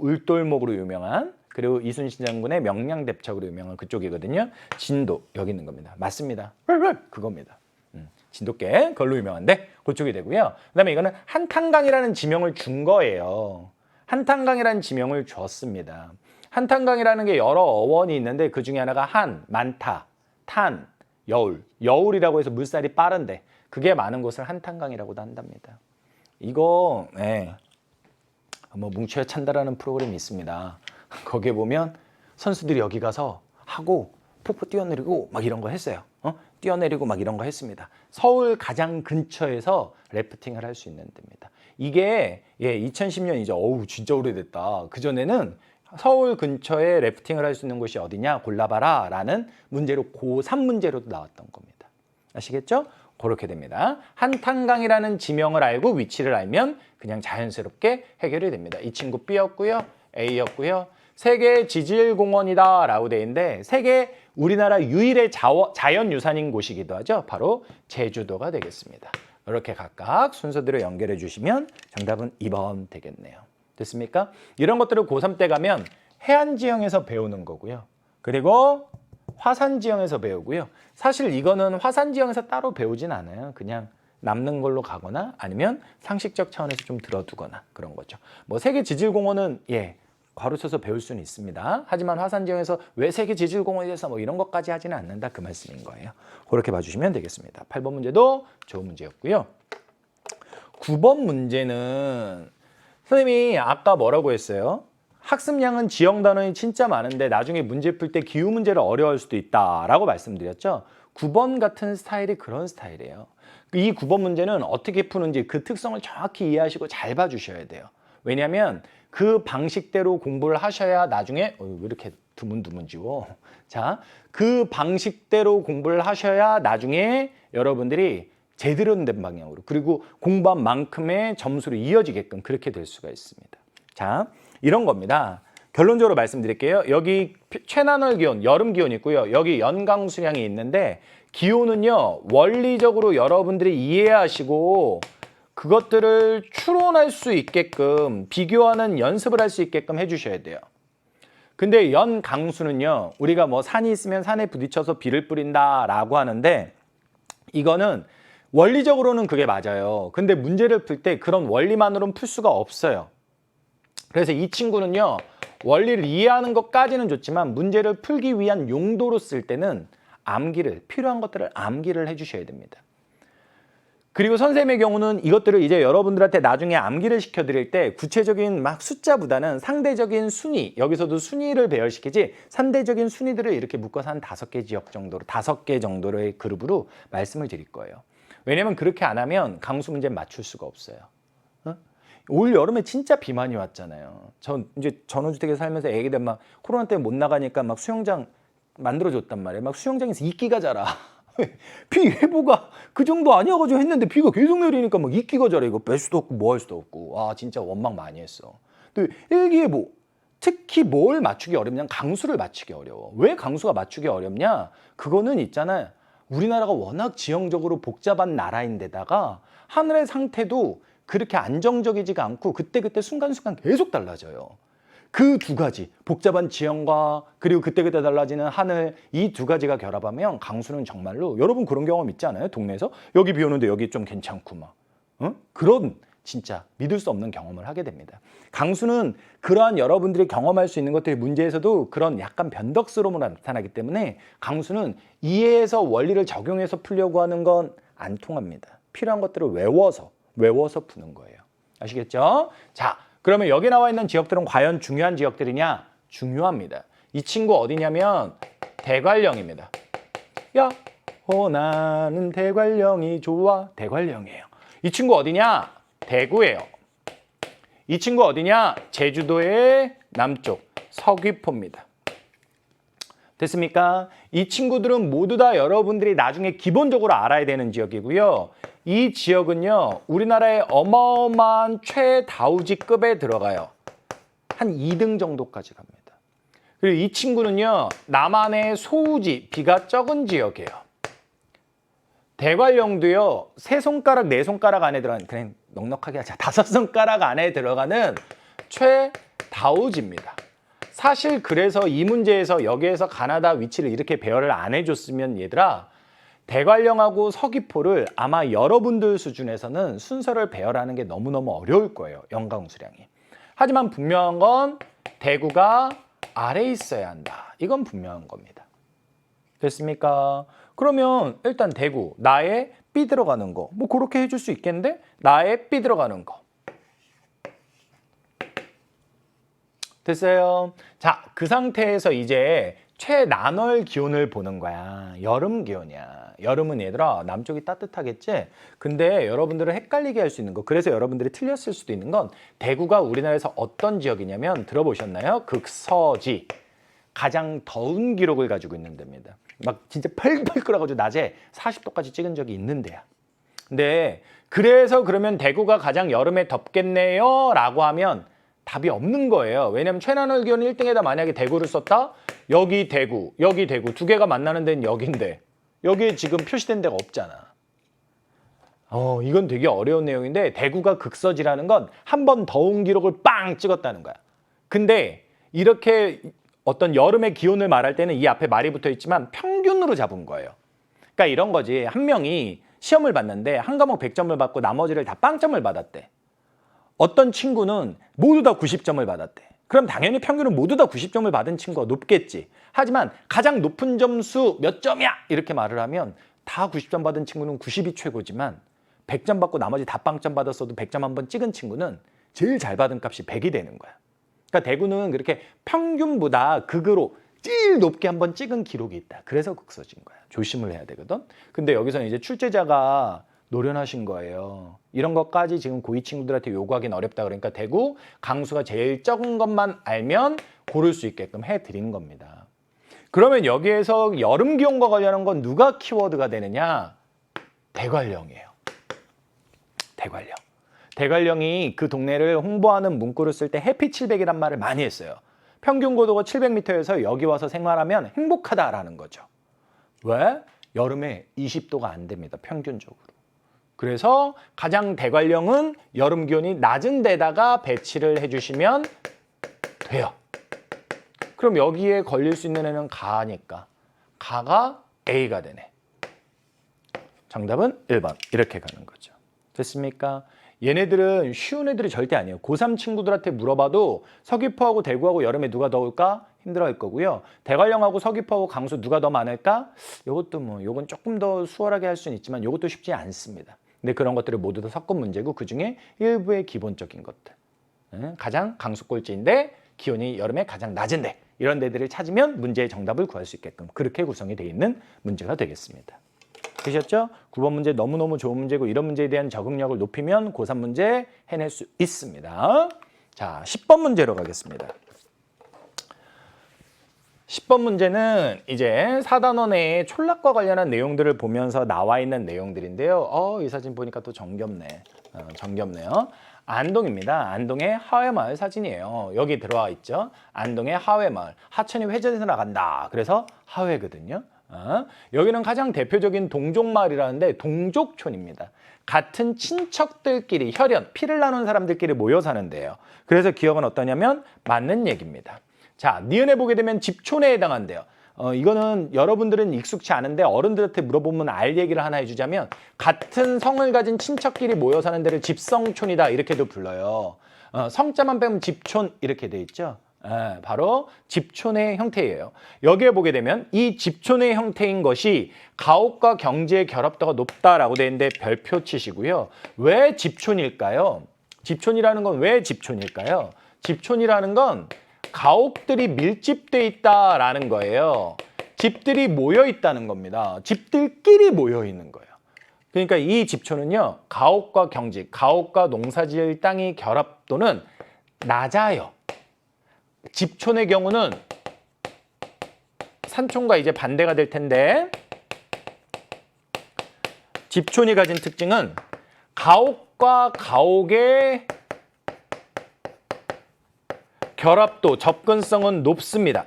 울돌목으로 유명한, 그리고 이순신 장군의 명량대첩으로 유명한 그쪽이거든요. 진도 여기 있는 겁니다. 맞습니다. 그겁니다. 진돗개 그걸로 유명한데 그쪽이 되고요. 그다음에 이거는 한탄강이라는 지명을 준 거예요. 한탄강이라는 지명을 줬습니다. 한탄강이라는 게 여러 어원이 있는데 그 중에 하나가 한, 많다, 탄, 여울. 여울이라고 해서 물살이 빠른데 그게 많은 곳을 한탄강이라고도 한답니다. 이거 뭐 뭉쳐야 찬다라는 프로그램이 있습니다. 거기에 보면 선수들이 여기 가서 하고 폭포 뛰어내리고 막 이런 거 했어요. 뛰어내리고 막 이런 거 했습니다. 서울 가장 근처에서 래프팅을 할 수 있는 데입니다. 이게 2010년이죠. 어우 진짜 오래됐다. 그전에는 서울 근처에 래프팅을 할 수 있는 곳이 어디냐 골라봐라 라는 문제로 고3 문제로도 나왔던 겁니다. 아시겠죠? 그렇게 됩니다. 한탄강이라는 지명을 알고 위치를 알면 그냥 자연스럽게 해결이 됩니다. 이 친구 B였고요. A였고요. 세계 지질공원이다 라고 되어 있는데 세계 우리나라 유일의 자연유산인 곳이기도 하죠. 바로 제주도가 되겠습니다. 이렇게 각각 순서대로 연결해 주시면 정답은 2번 되겠네요. 됐습니까? 이런 것들을 고3 때 가면 해안지형에서 배우는 거고요. 그리고 화산지형에서 배우고요. 사실 이거는 화산지형에서 따로 배우진 않아요. 그냥 남는 걸로 가거나 아니면 상식적 차원에서 좀 들어두거나 그런 거죠. 뭐 세계 지질공원은 괄호쳐서 배울 수는 있습니다. 하지만 화산지형에서 왜 세계 지질공원에 대해서 뭐 이런 것까지 하지는 않는다 그 말씀인 거예요. 그렇게 봐주시면 되겠습니다. 8번 문제도 좋은 문제였고요. 9번 문제는 선생님이 아까 뭐라고 했어요? 학습량은 지형 단원이 진짜 많은데 나중에 문제 풀 때 기후 문제를 어려워할 수도 있다라고 말씀드렸죠. 9번 같은 스타일이 그런 스타일이에요. 이 9번 문제는 어떻게 푸는지 그 특성을 정확히 이해하시고 잘 봐주셔야 돼요. 왜냐하면 그 방식대로 공부를 하셔야 나중에 왜 이렇게 드문드문지워. 자, 그 방식대로 공부를 하셔야 나중에 여러분들이 제대로 된 방향으로 그리고 공부한 만큼의 점수로 이어지게끔 그렇게 될 수가 있습니다. 자, 이런 겁니다. 결론적으로 말씀드릴게요. 여기 최난월 기온, 여름 기온이 있고요. 여기 연강 수량이 있는데 기온은요. 원리적으로 여러분들이 이해하시고 그것들을 추론할 수 있게끔 비교하는 연습을 할 수 있게끔 해주셔야 돼요. 근데 연강수는요. 우리가 뭐 산이 있으면 산에 부딪혀서 비를 뿌린다라고 하는데 이거는 원리적으로는 그게 맞아요. 근데 문제를 풀 때 그런 원리만으로는 풀 수가 없어요. 그래서 이 친구는요. 원리를 이해하는 것까지는 좋지만 문제를 풀기 위한 용도로 쓸 때는 암기를, 필요한 것들을 암기를 해주셔야 됩니다. 그리고 선생님의 경우는 이것들을 이제 여러분들한테 나중에 암기를 시켜드릴 때 구체적인 막 숫자보다는 상대적인 순위, 여기서도 순위를 배열시키지 상대적인 순위들을 이렇게 묶어서 한 5개 지역 정도로, 5개 정도의 그룹으로 말씀을 드릴 거예요. 왜냐면 그렇게 안 하면 강수 문제 맞출 수가 없어요. 올 여름에 진짜 비 많이 왔잖아요. 전 이제 전원주택에 살면서 애기들 막 코로나 때문에 못 나가니까 막 수영장 만들어줬단 말이에요. 막 수영장에서 이끼가 자라. 비 예보가 그 정도 아니어가지고 했는데 비가 계속 내리니까 막 이끼가 자라. 이거 뺄 수도 없고 뭐 할 수도 없고. 아 진짜 원망 많이 했어. 또 일기예보 특히 뭘 맞추기 어렵냐? 강수를 맞추기 어려워. 왜 강수가 맞추기 어렵냐? 그거는 있잖아요. 우리나라가 워낙 지형적으로 복잡한 나라인데다가 하늘의 상태도 그렇게 안정적이지가 않고 그때그때 순간순간 계속 달라져요. 그 두 가지, 복잡한 지형과 그리고 그때그때 달라지는 하늘 이 두 가지가 결합하면 강수는 정말로 여러분 그런 경험 있지 않아요? 동네에서 여기 비 오는데 여기 좀 괜찮고 막 그런 진짜 믿을 수 없는 경험을 하게 됩니다. 강수는 그러한 여러분들이 경험할 수 있는 것들이 문제에서도 그런 약간 변덕스러움으로 나타나기 때문에 강수는 이해해서 원리를 적용해서 풀려고 하는 건 안 통합니다. 필요한 것들을 외워서 푸는 거예요. 아시겠죠? 자, 그러면 여기 나와 있는 지역들은 과연 중요한 지역들이냐? 중요합니다. 이 친구 어디냐면 대관령입니다. 야, 나는 대관령이 좋아. 대관령이에요. 이 친구 어디냐? 대구예요. 이 친구 어디냐? 제주도의 남쪽 서귀포입니다. 됐습니까? 이 친구들은 모두 다 여러분들이 나중에 기본적으로 알아야 되는 지역이고요. 이 지역은요. 우리나라의 어마어마한 최다우지급에 들어가요. 한 2등 정도까지 갑니다. 그리고 이 친구는요, 남한의 소우지, 비가 적은 지역이에요. 대관령도요, 3손가락, 4손가락 안에 들어가는, 그냥 넉넉하게 하자. 5손가락 안에 들어가는 최다우지입니다. 사실 그래서 이 문제에서 여기에서 가나다 위치를 이렇게 배열을 안 해줬으면 얘들아, 대관령하고 서귀포를 아마 여러분들 수준에서는 순서를 배열하는 게 너무너무 어려울 거예요. 연강수량이. 하지만 분명한 건 대구가 아래에 있어야 한다. 이건 분명한 겁니다. 됐습니까? 그러면 일단 대구, 나의 B 들어가는 거. 뭐 그렇게 해줄 수 있겠는데? 나의 B 들어가는 거. 됐어요? 자, 그 상태에서 이제 최난월 기온을 보는 거야. 여름 기온이야. 여름은 얘들아 남쪽이 따뜻하겠지? 근데 여러분들을 헷갈리게 할 수 있는 거, 그래서 여러분들이 틀렸을 수도 있는 건 대구가 우리나라에서 어떤 지역이냐면 들어보셨나요? 극서지. 가장 더운 기록을 가지고 있는 데입니다. 막 진짜 펄펄 끓어가지고 낮에 40도까지 찍은 적이 있는 데야. 근데 그래서 그러면 대구가 가장 여름에 덥겠네요 라고 하면 답이 없는 거예요. 왜냐면 최난월 기온 1등에다 만약에 대구를 썼다? 여기 대구, 여기 대구 두 개가 만나는 데는 여기인데 여기에 지금 표시된 데가 없잖아. 이건 되게 어려운 내용인데 대구가 극서지라는 건 한 번 더운 기록을 빵 찍었다는 거야. 근데 이렇게 어떤 여름의 기온을 말할 때는 이 앞에 말이 붙어 있지만 평균으로 잡은 거예요. 그러니까 이런 거지. 한 명이 시험을 봤는데 한 과목 100점을 받고 나머지를 다 빵점을 받았대. 어떤 친구는 모두 다 90점을 받았대. 그럼 당연히 평균은 모두 다 90점을 받은 친구가 높겠지. 하지만 가장 높은 점수 몇 점이야? 이렇게 말을 하면 다 90점 받은 친구는 90이 최고지만 100점 받고 나머지 다 빵점 받았어도 100점 한번 찍은 친구는 제일 잘 받은 값이 100이 되는 거야. 그러니까 대구는 그렇게 평균보다 극으로 제일 높게 한번 찍은 기록이 있다. 그래서 극서지인 거야. 조심을 해야 되거든. 근데 여기서는 이제 출제자가 노련하신 거예요. 이런 것까지 지금 고2 친구들한테 요구하기는 어렵다. 그러니까 대구, 강수가 제일 적은 것만 알면 고를 수 있게끔 해드린 겁니다. 그러면 여기에서 여름 기온과 관련한 건 누가 키워드가 되느냐? 대관령이에요. 대관령. 대관령이 그 동네를 홍보하는 문구를 쓸 때 해피 700이란 말을 많이 했어요. 평균 고도가 700m에서 여기 와서 생활하면 행복하다라는 거죠. 왜? 여름에 20도가 안 됩니다. 평균적으로. 그래서 가장 대관령은 여름 기온이 낮은 데다가 배치를 해주시면 돼요. 그럼 여기에 걸릴 수 있는 애는 가니까 가가 A가 되네. 정답은 1번. 이렇게 가는 거죠. 됐습니까? 얘네들은 쉬운 애들이 절대 아니에요. 고3 친구들한테 물어봐도 서귀포하고 대구하고 여름에 누가 더울까? 힘들어할 거고요. 대관령하고 서귀포하고 강수 누가 더 많을까? 이것도 뭐 요건 조금 더 수월하게 할 수는 있지만 이것도 쉽지 않습니다. 근데 그런 것들을 모두 다 섞은 문제고 그중에 일부의 기본적인 것들. 가장 강수 꼴찌인데 기온이 여름에 가장 낮은데 이런 데들을 찾으면 문제의 정답을 구할 수 있게끔 그렇게 구성이 되어 있는 문제가 되겠습니다. 되셨죠? 9번 문제 너무너무 좋은 문제고 이런 문제에 대한 적응력을 높이면 고3 문제 해낼 수 있습니다. 자, 10번 문제로 가겠습니다. 10번 문제는 이제 4단원의 촌락과 관련한 내용들을 보면서 나와 있는 내용들인데요. 이 사진 보니까 또 정겹네. 정겹네요. 안동입니다. 안동의 하회마을 사진이에요. 여기 들어와 있죠. 안동의 하회마을. 하천이 회전해서 나간다. 그래서 하회거든요. 여기는 가장 대표적인 동족마을이라는데 동족촌입니다. 같은 친척들끼리 혈연, 피를 나눈 사람들끼리 모여 사는데요. 그래서 기억은 어떠냐면 맞는 얘기입니다. 자, 니은에 보게 되면 집촌에 해당한대요. 이거는 여러분들은 익숙치 않은데 어른들한테 물어보면 알 얘기를 하나 해주자면 같은 성을 가진 친척끼리 모여 사는 데를 집성촌이다 이렇게도 불러요. 성자만 빼면 집촌 이렇게 돼 있죠. 바로 집촌의 형태예요. 여기에 보게 되면 이 집촌의 형태인 것이 가옥과 경지의 결합도가 높다라고 되어 있는데 별표 치시고요. 왜 집촌일까요? 집촌이라는 건 왜 집촌일까요? 집촌이라는 건 가옥들이 밀집돼 있다라는 거예요. 집들이 모여 있다는 겁니다. 집들끼리 모여 있는 거예요. 그러니까 이 집촌은요. 가옥과 경지, 가옥과 농사지을 땅의 결합도는 낮아요. 집촌의 경우는 산촌과 이제 반대가 될 텐데 집촌이 가진 특징은 가옥과 가옥의 결합도, 접근성은 높습니다.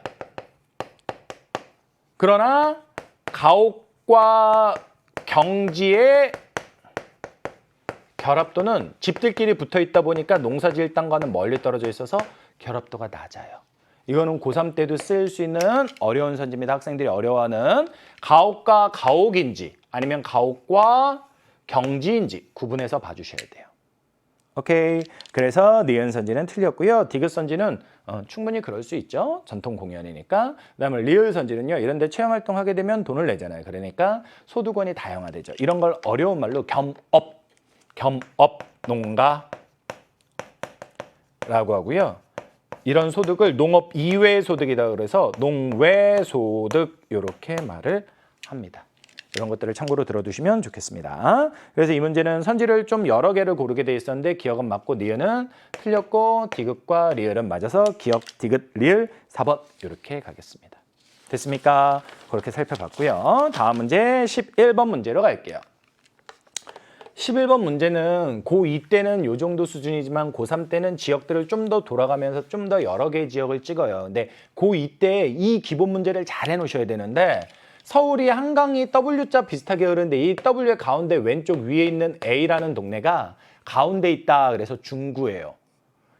그러나 가옥과 경지의 결합도는 집들끼리 붙어 있다 보니까 농사지을 땅과는 멀리 떨어져 있어서 결합도가 낮아요. 이거는 고3 때도 쓸 수 있는 어려운 선지입니다. 학생들이 어려워하는 가옥과 가옥인지 아니면 가옥과 경지인지 구분해서 봐주셔야 돼요. 오케이. 그래서 니은 선지는 틀렸고요. 디귿 선지는 충분히 그럴 수 있죠. 전통 공연이니까. 그다음에 리을 선지는요. 이런 데 체험 활동하게 되면 돈을 내잖아요. 그러니까 소득원이 다양화되죠. 이런 걸 어려운 말로 겸업 농가라고 하고요. 이런 소득을 농업 이외 소득이다 그래서 농외 소득 이렇게 말을 합니다. 이런 것들을 참고로 들어두시면 좋겠습니다. 그래서 이 문제는 선지를 좀 여러 개를 고르게 돼 있었는데 기억은 맞고 니은은 틀렸고 디귿과 리을은 맞아서 기억, 디귿, 리을 4번 이렇게 가겠습니다. 됐습니까? 그렇게 살펴봤고요. 다음 문제 11번 문제로 갈게요. 11번 문제는 고2 때는 요 정도 수준이지만 고3 때는 지역들을 좀 더 돌아가면서 좀 더 여러 개의 지역을 찍어요. 근데 고2 때 이 기본 문제를 잘 해놓으셔야 되는데 서울이 한강이 W자 비슷하게 흐르는데 이 W의 가운데 왼쪽 위에 있는 A라는 동네가 가운데 있다. 그래서 중구예요.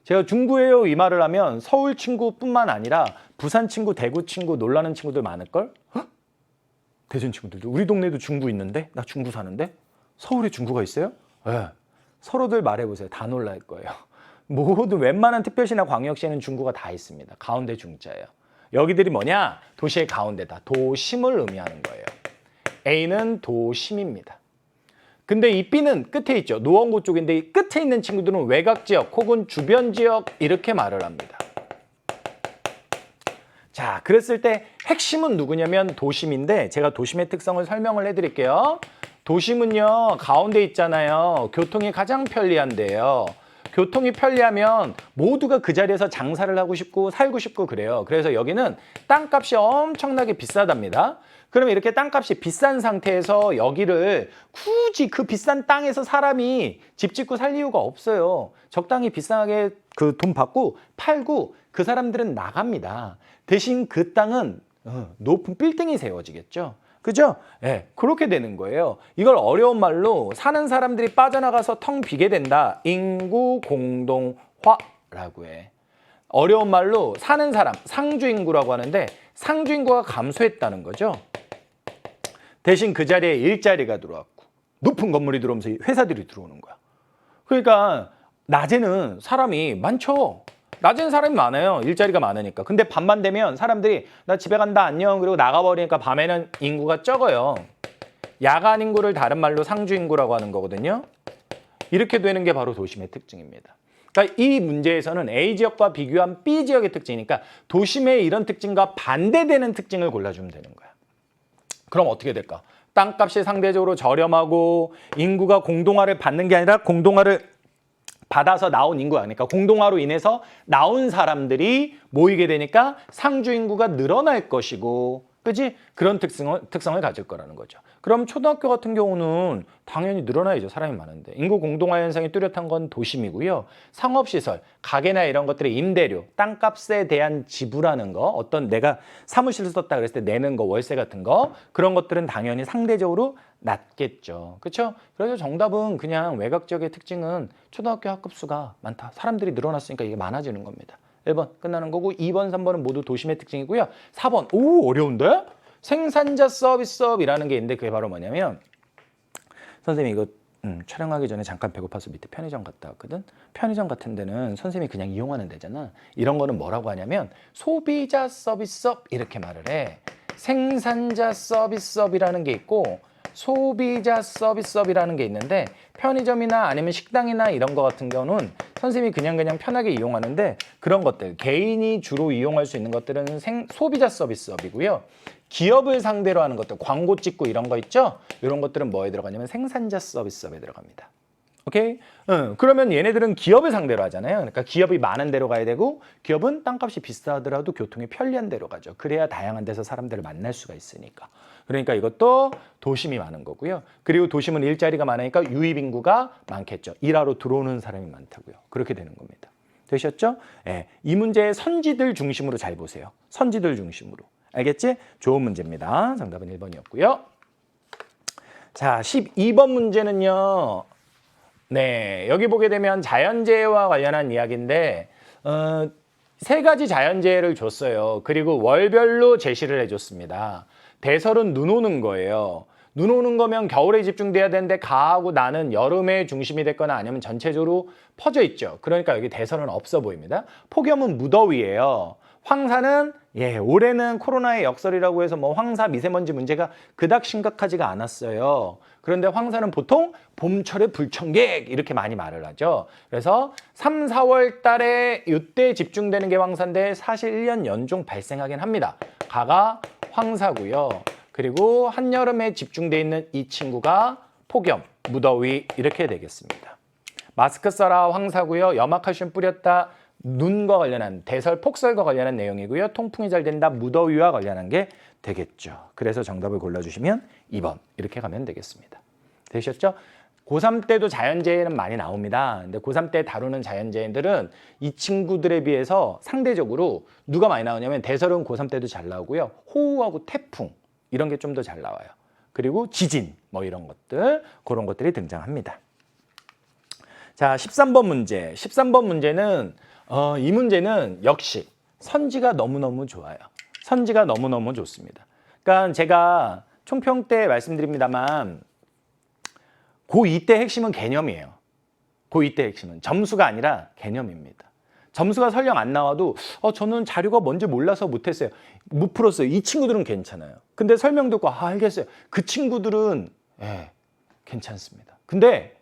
제가 중구예요 이 말을 하면 서울 친구뿐만 아니라 부산 친구, 대구 친구 놀라는 친구들 많을걸? 헉? 대전 친구들도 우리 동네도 중구 있는데? 나 중구 사는데? 서울에 중구가 있어요? 네. 서로들 말해보세요. 다 놀랄 거예요. 모두 웬만한 특별시나 광역시에는 중구가 다 있습니다. 가운데 중자예요. 여기들이 뭐냐? 도시의 가운데다. 도심을 의미하는 거예요. A는 도심입니다. 근데 이 B는 끝에 있죠. 노원구 쪽인데 이 끝에 있는 친구들은 외곽지역 혹은 주변지역 이렇게 말을 합니다. 자, 그랬을 때 핵심은 누구냐면 도심인데 제가 도심의 특성을 설명을 해드릴게요. 도심은요, 가운데 있잖아요. 교통이 가장 편리한데요. 교통이 편리하면 모두가 그 자리에서 장사를 하고 싶고 살고 싶고 그래요. 그래서 여기는 땅값이 엄청나게 비싸답니다. 그러면 이렇게 땅값이 비싼 상태에서 여기를 굳이 그 비싼 땅에서 사람이 집 짓고 살 이유가 없어요. 적당히 비싸게 그 돈 받고 팔고 그 사람들은 나갑니다. 대신 그 땅은 높은 빌딩이 세워지겠죠. 그죠? 네, 그렇게 되는 거예요. 이걸 어려운 말로 사는 사람들이 빠져나가서 텅 비게 된다. 인구 공동화라고 해. 어려운 말로 사는 사람, 상주 인구라고 하는데 상주 인구가 감소했다는 거죠. 대신 그 자리에 일자리가 들어왔고 높은 건물이 들어오면서 회사들이 들어오는 거야. 그러니까 낮에는 사람이 많죠. 낮에는 사람이 많아요. 일자리가 많으니까. 근데 밤만 되면 사람들이 나 집에 간다 안녕 그리고 나가버리니까 밤에는 인구가 적어요. 야간 인구를 다른 말로 상주 인구라고 하는 거거든요. 이렇게 되는 게 바로 도심의 특징입니다. 그러니까 이 문제에서는 A 지역과 비교한 B 지역의 특징이니까 도심의 이런 특징과 반대되는 특징을 골라주면 되는 거야. 그럼 어떻게 될까? 땅값이 상대적으로 저렴하고 인구가 공동화를 받는 게 아니라 공동화를 받아서 나온 인구가 아니니까 공동화로 인해서 나온 사람들이 모이게 되니까 상주 인구가 늘어날 것이고, 그지? 그런 특성을 가질 거라는 거죠. 그럼 초등학교 같은 경우는 당연히 늘어나야죠. 사람이 많은데. 인구 공동화 현상이 뚜렷한 건 도심이고요. 상업시설, 가게나 이런 것들의 임대료, 땅값에 대한 지불하는 거, 어떤 내가 사무실을 썼다 그랬을 때 내는 거, 월세 같은 거, 그런 것들은 당연히 상대적으로 낮겠죠. 그렇죠? 그래서 정답은 그냥 외곽 지역의 특징은 초등학교 학급수가 많다. 사람들이 늘어났으니까 이게 많아지는 겁니다. 1번 끝나는 거고 2번, 3번은 모두 도심의 특징이고요. 4번, 오 어려운데? 생산자 서비스업이라는 게 있는데 그게 바로 뭐냐면 선생님 이거 촬영하기 전에 잠깐 배고파서 밑에 편의점 갔다 왔거든. 편의점 같은 데는 선생님이 그냥 이용하는 데잖아. 이런 거는 뭐라고 하냐면 소비자 서비스업 이렇게 말을 해. 생산자 서비스업이라는 게 있고 소비자 서비스업이라는 게 있는데 편의점이나 아니면 식당이나 이런 거 같은 경우는 선생님이 그냥 편하게 이용하는데 그런 것들 개인이 주로 이용할 수 있는 것들은 소비자 서비스업이고요. 기업을 상대로 하는 것들 광고 찍고 이런 거 있죠? 이런 것들은 뭐에 들어가냐면 생산자 서비스업에 들어갑니다. 오케이? 그러면 얘네들은 기업을 상대로 하잖아요. 그러니까 기업이 많은 데로 가야 되고 기업은 땅값이 비싸더라도 교통이 편리한 데로 가죠. 그래야 다양한 데서 사람들을 만날 수가 있으니까. 그러니까 이것도 도심이 많은 거고요. 그리고 도심은 일자리가 많으니까 유입 인구가 많겠죠. 일하러 들어오는 사람이 많다고요. 그렇게 되는 겁니다. 되셨죠? 네. 이 문제의 선지들 중심으로 잘 보세요. 선지들 중심으로. 알겠지? 좋은 문제입니다. 정답은 1번이었고요. 자, 12번 문제는요. 네, 여기 보게 되면 자연재해와 관련한 이야기인데 세 가지 자연재해를 줬어요. 그리고 월별로 제시를 해줬습니다. 대설은 눈 오는 거예요. 눈 오는 거면 겨울에 집중돼야 되는데 가하고 나는 여름에 중심이 됐거나 아니면 전체적으로 퍼져 있죠. 그러니까 여기 대설은 없어 보입니다. 폭염은 무더위예요. 황사는 올해는 코로나의 역설이라고 해서 뭐 황사 미세먼지 문제가 그닥 심각하지가 않았어요. 그런데 황사는 보통 봄철의 불청객 이렇게 많이 말을 하죠. 그래서 3, 4월 달에 이때 집중되는 게 황사인데 사실 1년 연중 발생하긴 합니다. 가가 황사고요. 그리고 한여름에 집중돼 있는 이 친구가 폭염, 무더위 이렇게 되겠습니다. 마스크 써라 황사고요. 염화칼슘 뿌렸다 눈과 관련한 대설, 폭설과 관련한 내용이고요. 통풍이 잘 된다 무더위와 관련한 게 되겠죠. 그래서 정답을 골라주시면 2번 이렇게 가면 되겠습니다. 되셨죠? 고3 때도 자연재해는 많이 나옵니다. 근데 고3 때 다루는 자연재해들은 이 친구들에 비해서 상대적으로 누가 많이 나오냐면 대설은 고3 때도 잘 나오고요. 호우하고 태풍 이런 게 좀 더 잘 나와요. 그리고 지진 뭐 이런 것들 그런 것들이 등장합니다. 자, 13번 문제. 13번 문제는 이 문제는 역시 선지가 너무너무 좋아요. 선지가 너무너무 좋습니다. 그러니까 제가 총평 때 말씀드립니다만 고2 때 핵심은 개념이에요. 고2 때 핵심은 점수가 아니라 개념입니다. 점수가 설령 안 나와도 저는 자료가 뭔지 몰라서 못했어요. 못 풀었어요. 이 친구들은 괜찮아요. 근데 설명 듣고 알겠어요. 그 친구들은 괜찮습니다. 근데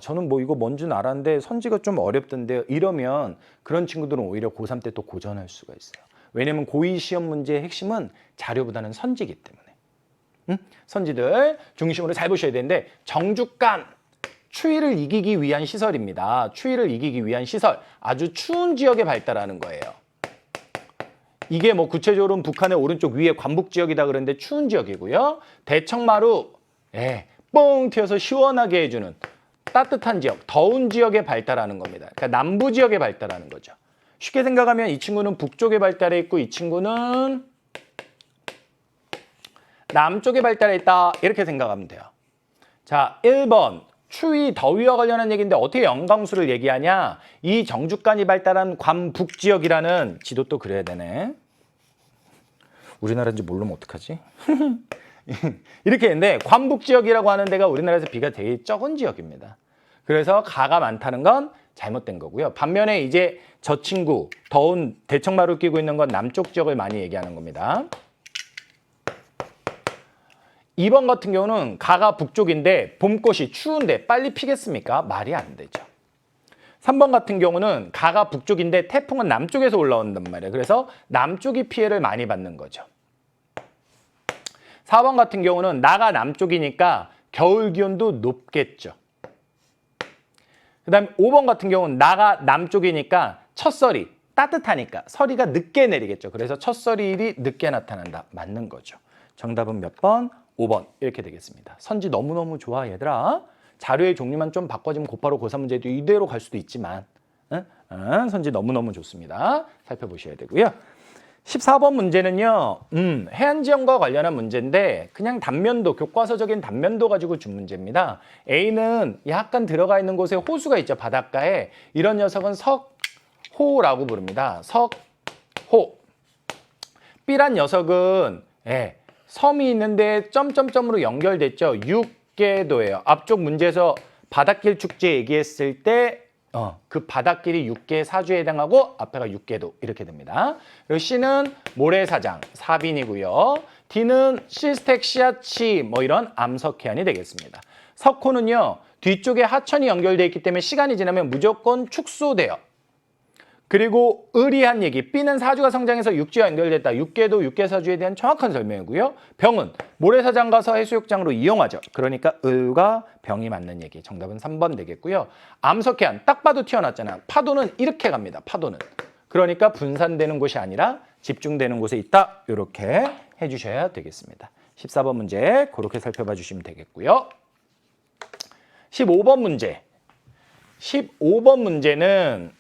저는 뭐 이거 뭔지는 알았는데 선지가 좀 어렵던데요. 이러면 그런 친구들은 오히려 고3 때 또 고전할 수가 있어요. 왜냐면 고2 시험 문제의 핵심은 자료보다는 선지이기 때문에. 선지들 중심으로 잘 보셔야 되는데 정주간 추위를 이기기 위한 시설입니다. 추위를 이기기 위한 시설. 아주 추운 지역에 발달하는 거예요. 이게 뭐 구체적으로는 북한의 오른쪽 위에 관북 지역이다 그러는데 추운 지역이고요. 대청마루 뻥 튀어서 시원하게 해주는 따뜻한 지역, 더운 지역에 발달하는 겁니다. 그러니까 남부 지역에 발달하는 거죠. 쉽게 생각하면 이 친구는 북쪽에 발달해 있고 이 친구는 남쪽에 발달해 있다 이렇게 생각하면 돼요. 자, 1번 추위, 더위와 관련한 얘기인데 어떻게 영광수를 얘기하냐? 이 정주간이 발달한 관북지역이라는 지도 또 그려야 되네. 우리나라인지 모르면 어떡하지? 이렇게 했는데 관북지역이라고 하는 데가 우리나라에서 비가 되게 적은 지역입니다. 그래서 가가 많다는 건 잘못된 거고요. 반면에 이제 저 친구 더운 대청마루 끼고 있는 건 남쪽 지역을 많이 얘기하는 겁니다. 2번 같은 경우는 가가 북쪽인데 봄꽃이 추운데 빨리 피겠습니까? 말이 안 되죠. 3번 같은 경우는 가가 북쪽인데 태풍은 남쪽에서 올라온단 말이에요. 그래서 남쪽이 피해를 많이 받는 거죠. 4번 같은 경우는 나가 남쪽이니까 겨울 기온도 높겠죠. 그 다음에 5번 같은 경우는 나가 남쪽이니까 첫설이 따뜻하니까 서리가 늦게 내리겠죠. 그래서 첫설이 늦게 나타난다. 맞는 거죠. 정답은 몇 번? 5번 이렇게 되겠습니다. 선지 너무너무 좋아 얘들아. 자료의 종류만 좀 바꿔지면 곧바로 고3 문제도 이대로 갈 수도 있지만 선지 너무너무 좋습니다. 살펴보셔야 되고요. 14번 문제는요. 해안지형과 관련한 문제인데 그냥 단면도, 교과서적인 단면도 가지고 준 문제입니다. A는 약간 들어가 있는 곳에 호수가 있죠. 바닷가에. 이런 녀석은 석호라고 부릅니다. 석호. B란 녀석은 섬이 있는데 점점점으로 연결됐죠. 6계도예요. 앞쪽 문제에서 바닷길 축제 얘기했을 때 그 바닷길이 6개 사주에 해당하고 앞에가 6계도 이렇게 됩니다. 그리고 C는 모래사장, 사빈이고요. D는 시스텍, 시아치 뭐 이런 암석해안이 되겠습니다. 석호는요. 뒤쪽에 하천이 연결되어 있기 때문에 시간이 지나면 무조건 축소돼요. 그리고 의리한 얘기, B는 사주가 성장해서 육지와 연결됐다. 육계도 육계사주에 대한 정확한 설명이고요. 병은 모래사장 가서 해수욕장으로 이용하죠. 그러니까 을과 병이 맞는 얘기. 정답은 3번 되겠고요. 암석해안, 딱 봐도 튀어났잖아. 파도는 이렇게 갑니다. 파도는. 그러니까 분산되는 곳이 아니라 집중되는 곳에 있다. 이렇게 해주셔야 되겠습니다. 14번 문제 그렇게 살펴봐 주시면 되겠고요. 15번 문제. 15번 문제는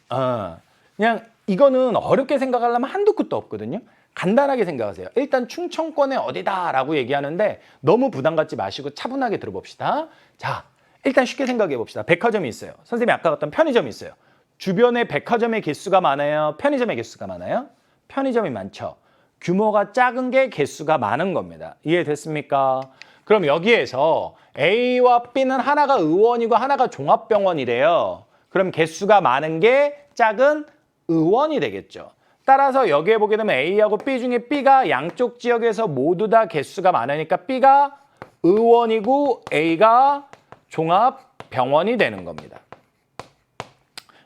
그냥 이거는 어렵게 생각하려면 한도 끝도 없거든요. 간단하게 생각하세요. 일단 충청권의 어디다라고 얘기하는데 너무 부담 갖지 마시고 차분하게 들어봅시다. 자, 일단 쉽게 생각해 봅시다. 백화점이 있어요. 선생님이 아까 갔던 편의점이 있어요. 주변에 백화점의 개수가 많아요? 편의점의 개수가 많아요? 편의점이 많죠. 규모가 작은 게 개수가 많은 겁니다. 이해됐습니까? 그럼 여기에서 A와 B는 하나가 의원이고 하나가 종합병원이래요. 그럼 개수가 많은 게 작은 의원이 되겠죠. 따라서 여기에 보게 되면 A하고 B 중에 B가 양쪽 지역에서 모두 다 개수가 많으니까 B가 의원이고 A가 종합병원이 되는 겁니다.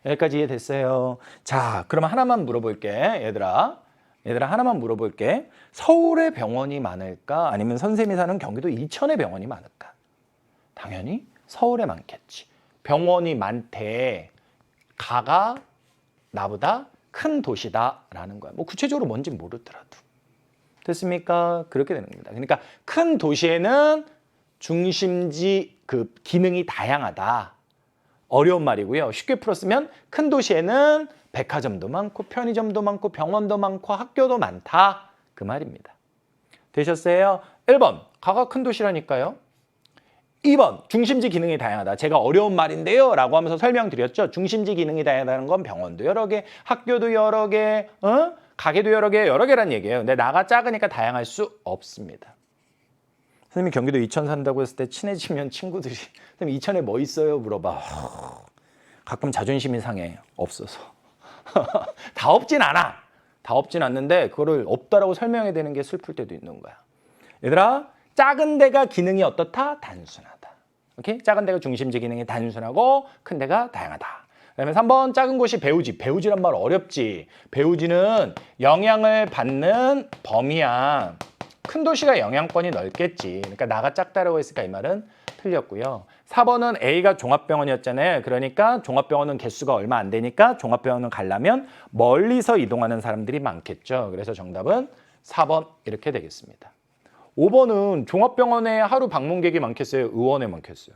여기까지 이해됐어요? 자, 그럼 하나만 물어볼게, 얘들아. 하나만 물어볼게. 서울에 병원이 많을까? 아니면 선생님이 사는 경기도 이천에 병원이 많을까? 당연히 서울에 많겠지. 병원이 많대. 가가 나보다 큰 도시다라는 거야. 뭐 구체적으로 뭔지 모르더라도. 됐습니까? 그렇게 되는 겁니다. 그러니까 큰 도시에는 중심지 그 기능이 다양하다. 어려운 말이고요. 쉽게 풀었으면 큰 도시에는 백화점도 많고 편의점도 많고 병원도 많고 학교도 많다. 그 말입니다. 되셨어요? 1번, 가가 큰 도시라니까요. 2번, 중심지 기능이 다양하다. 제가 어려운 말인데요 라고 하면서 설명드렸죠. 중심지 기능이 다양하다는 건 병원도 여러 개, 학교도 여러 개, 가게도 여러 개란 얘기예요. 근데 나가 작으니까 다양할 수 없습니다. 선생님이 경기도 이천 산다고 했을 때 친해지면 친구들이 선생님 이천에 뭐 있어요? 물어봐. 가끔 자존심이 상해. 없어서. 다 없진 않아. 다 없진 않는데 그거를 없다라고 설명해야 되는 게 슬플 때도 있는 거야. 얘들아, 작은 데가 기능이 어떻다? 단순하다. 오케이? 작은 데가 중심지 기능이 단순하고 큰 데가 다양하다. 그다음에 3번, 작은 곳이 배우지. 배우지란 말 어렵지. 배우지는 영향을 받는 범위야. 큰 도시가 영향권이 넓겠지. 그러니까 나가 작다라고 했으니까 이 말은 틀렸고요. 4번은 A가 종합병원이었잖아요. 그러니까 종합병원은 개수가 얼마 안 되니까 종합병원은 가려면 멀리서 이동하는 사람들이 많겠죠. 그래서 정답은 4번 이렇게 되겠습니다. 5번은 종합병원에 하루 방문객이 많겠어요? 의원에 많겠어요?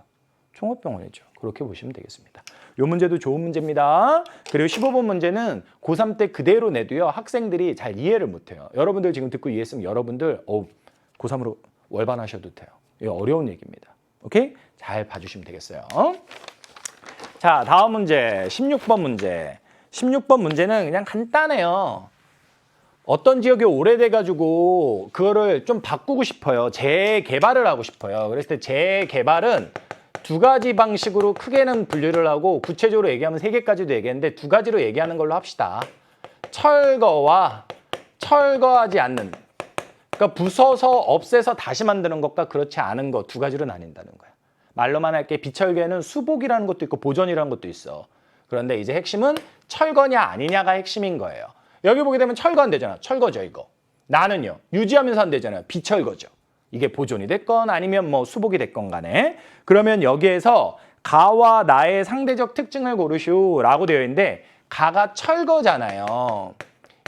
종합병원이죠. 그렇게 보시면 되겠습니다. 이 문제도 좋은 문제입니다. 그리고 15번 문제는 고3 때 그대로 내도요. 학생들이 잘 이해를 못해요. 여러분들 지금 듣고 이해했으면 여러분들 고3으로 월반하셔도 돼요. 이거 어려운 얘기입니다. 오케이? 잘 봐주시면 되겠어요. 자, 다음 문제 16번 문제. 16번 문제는 그냥 간단해요. 어떤 지역이 오래돼가지고 그거를 좀 바꾸고 싶어요. 재개발을 하고 싶어요. 그랬을 때 재개발은 두 가지 방식으로 크게는 분류를 하고 구체적으로 얘기하면 3개까지도 얘기했는데 2가지로 얘기하는 걸로 합시다. 철거와 철거하지 않는, 그러니까 부숴서 없애서 다시 만드는 것과 그렇지 않은 것 2가지로 나뉜다는 거야. 말로만 할게. 비철괴는 수복이라는 것도 있고 보존이라는 것도 있어. 그런데 이제 핵심은 철거냐 아니냐가 핵심인 거예요. 여기 보게 되면 철거 안 되잖아. 철거죠 이거. 나는요. 유지하면서 안 되잖아요. 비철거죠. 이게 보존이 됐건 아니면 뭐 수복이 됐건 간에. 그러면 여기에서 가와 나의 상대적 특징을 고르시오라고 되어 있는데 가가 철거잖아요.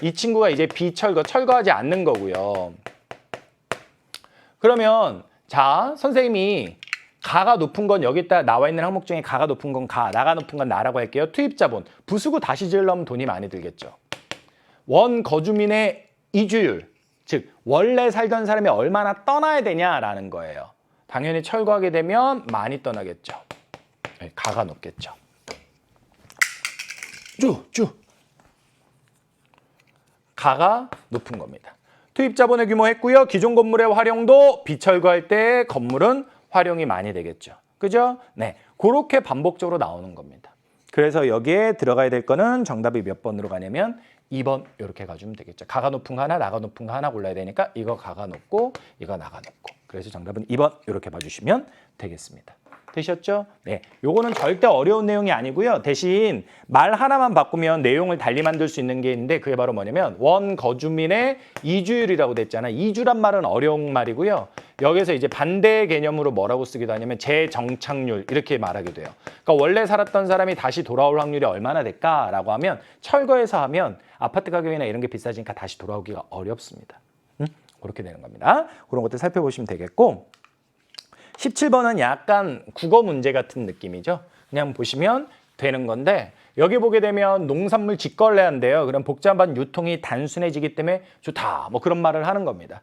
이 친구가 이제 비철거, 철거하지 않는 거고요. 그러면 자, 선생님이 가가 높은 건 여기다 나와 있는 항목 중에 가가 높은 건 가, 나가 높은 건 나라고 할게요. 투입자본. 부수고 다시 지으려면 돈이 많이 들겠죠. 원 거주민의 이주율, 즉 원래 살던 사람이 얼마나 떠나야 되냐라는 거예요. 당연히 철거하게 되면 많이 떠나겠죠. 가가 높겠죠. 가가 높은 겁니다. 투입자본의 규모 했고요. 기존 건물의 활용도 비철거할 때 건물은 활용이 많이 되겠죠. 그죠? 네, 그렇게 반복적으로 나오는 겁니다. 그래서 여기에 들어가야 될 거는 정답이 몇 번으로 가냐면 2번 이렇게 가주면 되겠죠. 가가 높은 거 하나, 나가 높은 거 하나 골라야 되니까 이거 가가 높고 이거 나가 높고. 그래서 정답은 2번 이렇게 봐주시면 되겠습니다. 되셨죠? 네, 요거는 절대 어려운 내용이 아니고요. 대신 말 하나만 바꾸면 내용을 달리 만들 수 있는 게 있는데 그게 바로 뭐냐면 원 거주민의 이주율이라고 됐잖아. 이주란 말은 어려운 말이고요. 여기서 이제 반대 개념으로 뭐라고 쓰기도 하냐면 재정착률 이렇게 말하게 돼요. 그러니까 원래 살았던 사람이 다시 돌아올 확률이 얼마나 될까라고 하면 철거해서 하면 아파트 가격이나 이런 게 비싸지니까 다시 돌아오기가 어렵습니다. 그렇게 되는 겁니다. 그런 것들 살펴보시면 되겠고 17번은 약간 국어 문제 같은 느낌이죠. 그냥 보시면 되는 건데 여기 보게 되면 농산물 직거래한대요. 그럼 복잡한 유통이 단순해지기 때문에 좋다. 뭐 그런 말을 하는 겁니다.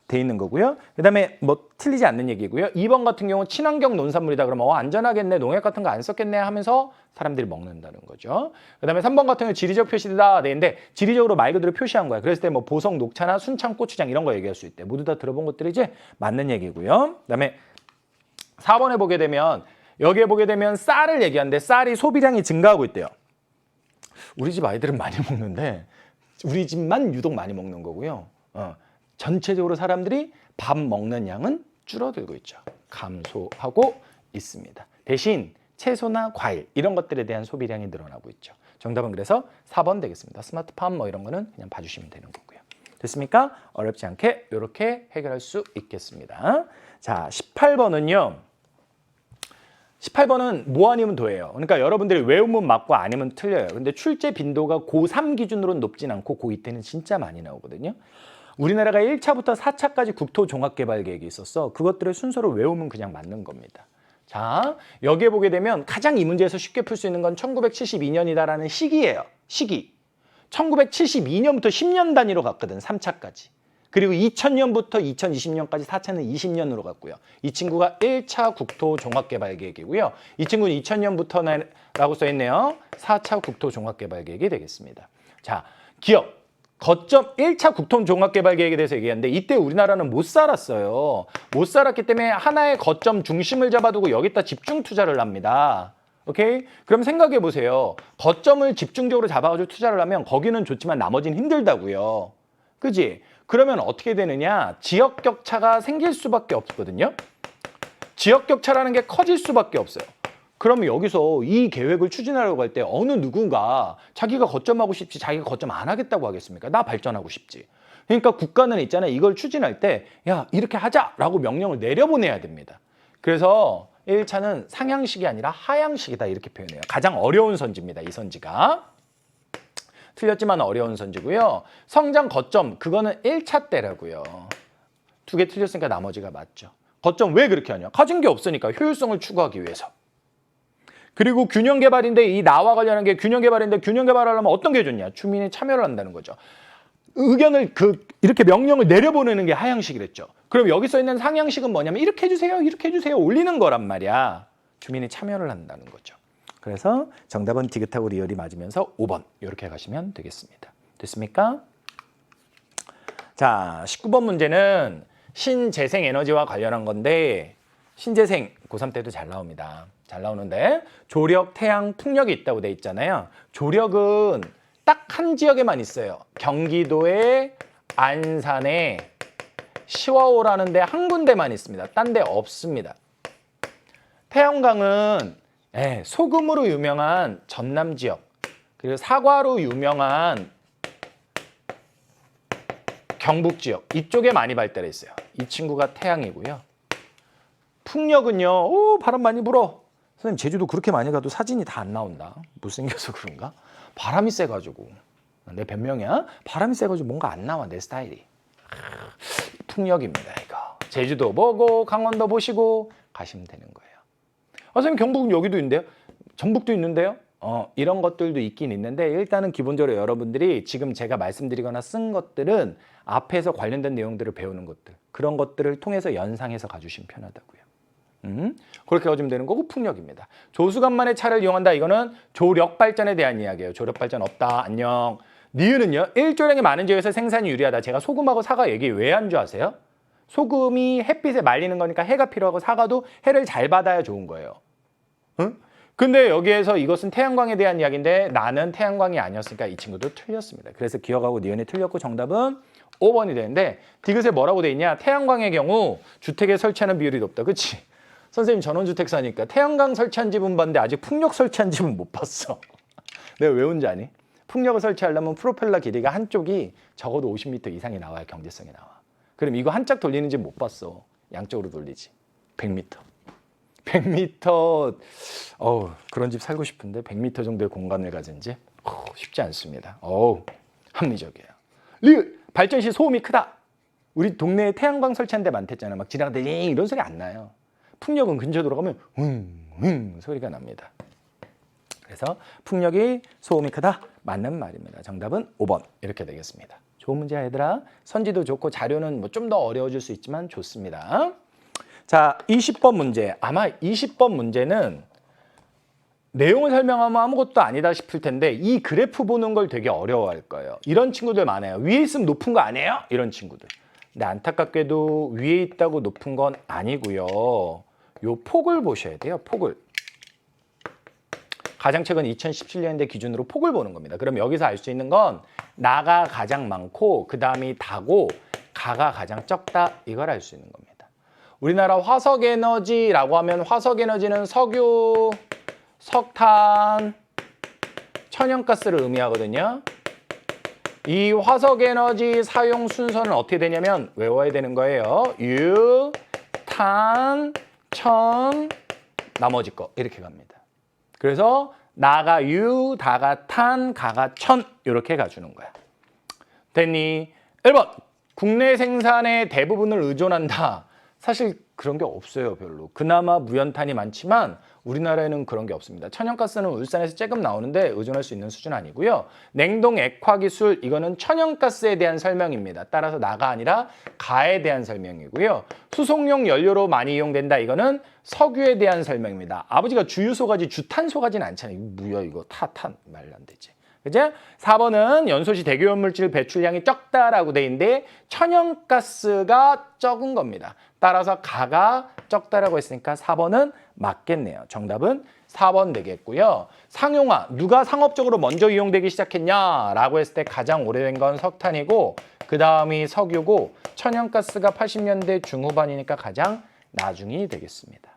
돼 있는 거고요. 그다음에 뭐 틀리지 않는 얘기고요. 2번 같은 경우 친환경 농산물이다. 그러면 안전하겠네. 농약 같은 거 안 썼겠네 하면서 사람들이 먹는다는 거죠. 그다음에 3번 같은 경우 지리적 표시다. 되는데 지리적으로 말 그대로 표시한 거야. 그랬을 때 뭐 보성, 녹차나 순창, 고추장 이런 거 얘기할 수 있대. 모두 다 들어본 것들이지 맞는 얘기고요. 그다음에 4번에 보게 되면 여기에 보게 되면 쌀을 얘기하는데 쌀이 소비량이 증가하고 있대요. 우리 집 아이들은 많이 먹는데 우리 집만 유독 많이 먹는 거고요. 전체적으로 사람들이 밥 먹는 양은 줄어들고 있죠. 감소하고 있습니다. 대신 채소나 과일 이런 것들에 대한 소비량이 늘어나고 있죠. 정답은 그래서 4번 되겠습니다. 스마트팜 뭐 이런 거는 그냥 봐주시면 되는 거고요. 됐습니까? 어렵지 않게 이렇게 해결할 수 있겠습니다. 자, 18번은요. 18번은 뭐 아니면 도예요. 그러니까 여러분들이 외우면 맞고 아니면 틀려요. 근데 출제 빈도가 고3 기준으로는 높진 않고 고2 때는 진짜 많이 나오거든요. 우리나라가 1차부터 4차까지 국토종합개발계획이 있었어. 그것들의 순서를 외우면 그냥 맞는 겁니다. 자, 여기에 보게 되면 가장 이 문제에서 쉽게 풀 수 있는 건 1972년이다라는 시기예요. 시기. 1972년부터 10년 단위로 갔거든, 3차까지. 그리고 2000년부터 2020년까지 4차는 20년으로 갔고요. 이 친구가 1차 국토종합개발계획이고요. 이 친구는 2000년부터라고 써있네요. 4차 국토종합개발계획이 되겠습니다. 자, 기억. 거점 1차 국토종합개발계획에 대해서 얘기하는데 이때 우리나라는 못 살았어요. 못 살았기 때문에 하나의 거점 중심을 잡아두고 여기다 집중 투자를 합니다. 오케이? 그럼 생각해 보세요. 거점을 집중적으로 잡아가지고 투자를 하면 거기는 좋지만 나머지는 힘들다고요. 그지? 그러면 어떻게 되느냐? 지역 격차가 생길 수밖에 없거든요. 지역 격차라는 게 커질 수밖에 없어요. 그러면 여기서 이 계획을 추진하려고 할 때 어느 누군가 자기가 거점하고 싶지 자기가 거점 안 하겠다고 하겠습니까? 나 발전하고 싶지. 그러니까 국가는 있잖아요. 이걸 추진할 때 야, 이렇게 하자라고 명령을 내려보내야 됩니다. 그래서 1차는 상향식이 아니라 하향식이다 이렇게 표현해요. 가장 어려운 선지입니다. 이 선지가. 틀렸지만 어려운 선지고요. 성장 거점 그거는 1차 때라고요. 2개 틀렸으니까 나머지가 맞죠. 거점 왜 그렇게 하냐? 가진 게 없으니까 효율성을 추구하기 위해서. 그리고 균형개발인데 이 나와 관련한 게 균형개발인데 균형개발하려면 어떤 게 좋냐? 주민이 참여를 한다는 거죠. 의견을 이렇게 명령을 내려보내는 게 하향식이랬죠. 그럼 여기 써 있는 상향식은 뭐냐면 이렇게 해주세요, 이렇게 해주세요 올리는 거란 말이야. 주민이 참여를 한다는 거죠. 그래서 정답은 디귿하고 리얼이 맞으면서 5번 이렇게 가시면 되겠습니다. 됐습니까? 자, 19번 문제는 신재생에너지와 관련한 건데 신재생 고3 때도 잘 나옵니다. 잘 나오는데 조력, 태양, 풍력이 있다고 돼 있잖아요. 조력은 딱 한 지역에만 있어요. 경기도의 안산에 시와호라는 데 한 군데만 있습니다. 딴 데 없습니다. 태양광은 소금으로 유명한 전남 지역 그리고 사과로 유명한 경북 지역 이쪽에 많이 발달해 있어요. 이 친구가 태양이고요. 풍력은요. 바람 많이 불어. 선생님 제주도 그렇게 많이 가도 사진이 다 안 나온다. 못생겨서 그런가? 바람이 세가지고. 내 변명이야. 바람이 세가지고 뭔가 안 나와 내 스타일이. 풍력입니다 이거. 제주도 보고 강원도 보시고 가시면 되는 거예요. 선생님 경북은 여기도 있는데요. 전북도 있는데요. 이런 것들도 있긴 있는데 일단은 기본적으로 여러분들이 지금 제가 말씀드리거나 쓴 것들은 앞에서 관련된 내용들을 배우는 것들 그런 것들을 통해서 연상해서 가주시면 편하다고요. 그렇게 가지면 되는 거고 풍력입니다. 조수간만의 차를 이용한다. 이거는 조력 발전에 대한 이야기예요. 조력 발전 없다. 안녕. 니은은요. 일조량이 많은 지역에서 생산이 유리하다. 제가 소금하고 사과 얘기 왜 한 줄 아세요? 소금이 햇빛에 말리는 거니까 해가 필요하고 사과도 해를 잘 받아야 좋은 거예요. 응? 근데 여기에서 이것은 태양광에 대한 이야기인데 나는 태양광이 아니었으니까 이 친구도 틀렸습니다. 그래서 기억하고 니은이 틀렸고 정답은 5번이 되는데 디귿에 뭐라고 돼 있냐? 태양광의 경우 주택에 설치하는 비율이 높다. 그치? 선생님 전원주택 사니까 태양광 설치한 집은 봤는데 아직 풍력 설치한 집은 못 봤어. 내가 왜 온지 아니? 풍력을 설치하려면 프로펠러 길이가 한쪽이 적어도 50m 이상이 나와야 경제성이 나와. 그럼 이거 한 짝 돌리는 집 못 봤어. 양쪽으로 돌리지. 100m. 100m 그런 집 살고 싶은데 100m 정도의 공간을 가진 집 쉽지 않습니다. 합리적이에요. 리을 발전 시 소음이 크다. 우리 동네에 태양광 설치한 데 많댔잖아. 막 지나가다가 이런 소리 안 나요. 풍력은 근처 들어가면 흥 소리가 납니다. 그래서 풍력이 소음이 크다. 맞는 말입니다. 정답은 5번 이렇게 되겠습니다. 좋은 문제야 얘들아. 선지도 좋고 자료는 뭐 좀 더 어려워질 수 있지만 좋습니다. 자, 20번 문제. 아마 20번 문제는 내용을 설명하면 아무것도 아니다 싶을 텐데 이 그래프 보는 걸 되게 어려워할 거예요. 이런 친구들 많아요. 위에 있으면 높은 거 아니에요? 이런 친구들. 근데 안타깝게도 위에 있다고 높은 건 아니고요. 요 폭을 보셔야 돼요. 폭을. 가장 최근 2017년대 기준으로 폭을 보는 겁니다. 그럼 여기서 알 수 있는 건 나가 가장 많고 그 다음이 다고 가가 가장 적다 이걸 알 수 있는 겁니다. 우리나라 화석에너지라고 하면 화석에너지는 석유, 석탄, 천연가스를 의미하거든요. 이 화석에너지 사용 순서는 어떻게 되냐면 외워야 되는 거예요. 유, 탄, 천, 나머지 거 이렇게 갑니다. 그래서 나가 유, 다가 탄, 가가 천 이렇게 가주는 거야. 됐니? 1번 국내 생산의 대부분을 의존한다. 사실 그런 게 없어요 별로. 그나마 무연탄이 많지만 우리나라에는 그런 게 없습니다. 천연가스는 울산에서 조금 나오는데 의존할 수 있는 수준 아니고요. 냉동 액화 기술 이거는 천연가스에 대한 설명입니다. 따라서 나가 아니라 가에 대한 설명이고요. 수송용 연료로 많이 이용된다. 이거는 석유에 대한 설명입니다. 아버지가 주유소가지 주탄소가지는 않잖아요. 이거 뭐야 이거 타탄 말도 안 되지. 그죠? 4번은 연소시 대기오염물질 배출량이 적다라고 돼 있는데 천연가스가 적은 겁니다. 따라서 가가 적다라고 했으니까 4번은 맞겠네요. 정답은 4번 되겠고요. 상용화, 누가 상업적으로 먼저 이용되기 시작했냐라고 했을 때 가장 오래된 건 석탄이고 그 다음이 석유고 천연가스가 80년대 중후반이니까 가장 나중이 되겠습니다.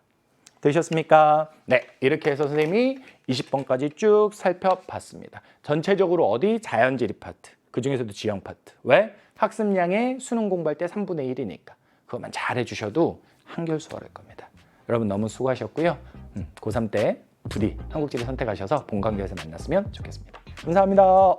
되셨습니까? 네, 이렇게 해서 선생님이 20번까지 쭉 살펴봤습니다. 전체적으로 어디? 자연지리 파트, 그중에서도 지형 파트. 왜? 학습량의 수능 공부할 때 3분의 1이니까 그것만 잘 해주셔도 한결 수월할 겁니다. 여러분 너무 수고하셨고요. 고3 때 부디 한국지를 선택하셔서 본관계에서 만났으면 좋겠습니다. 감사합니다.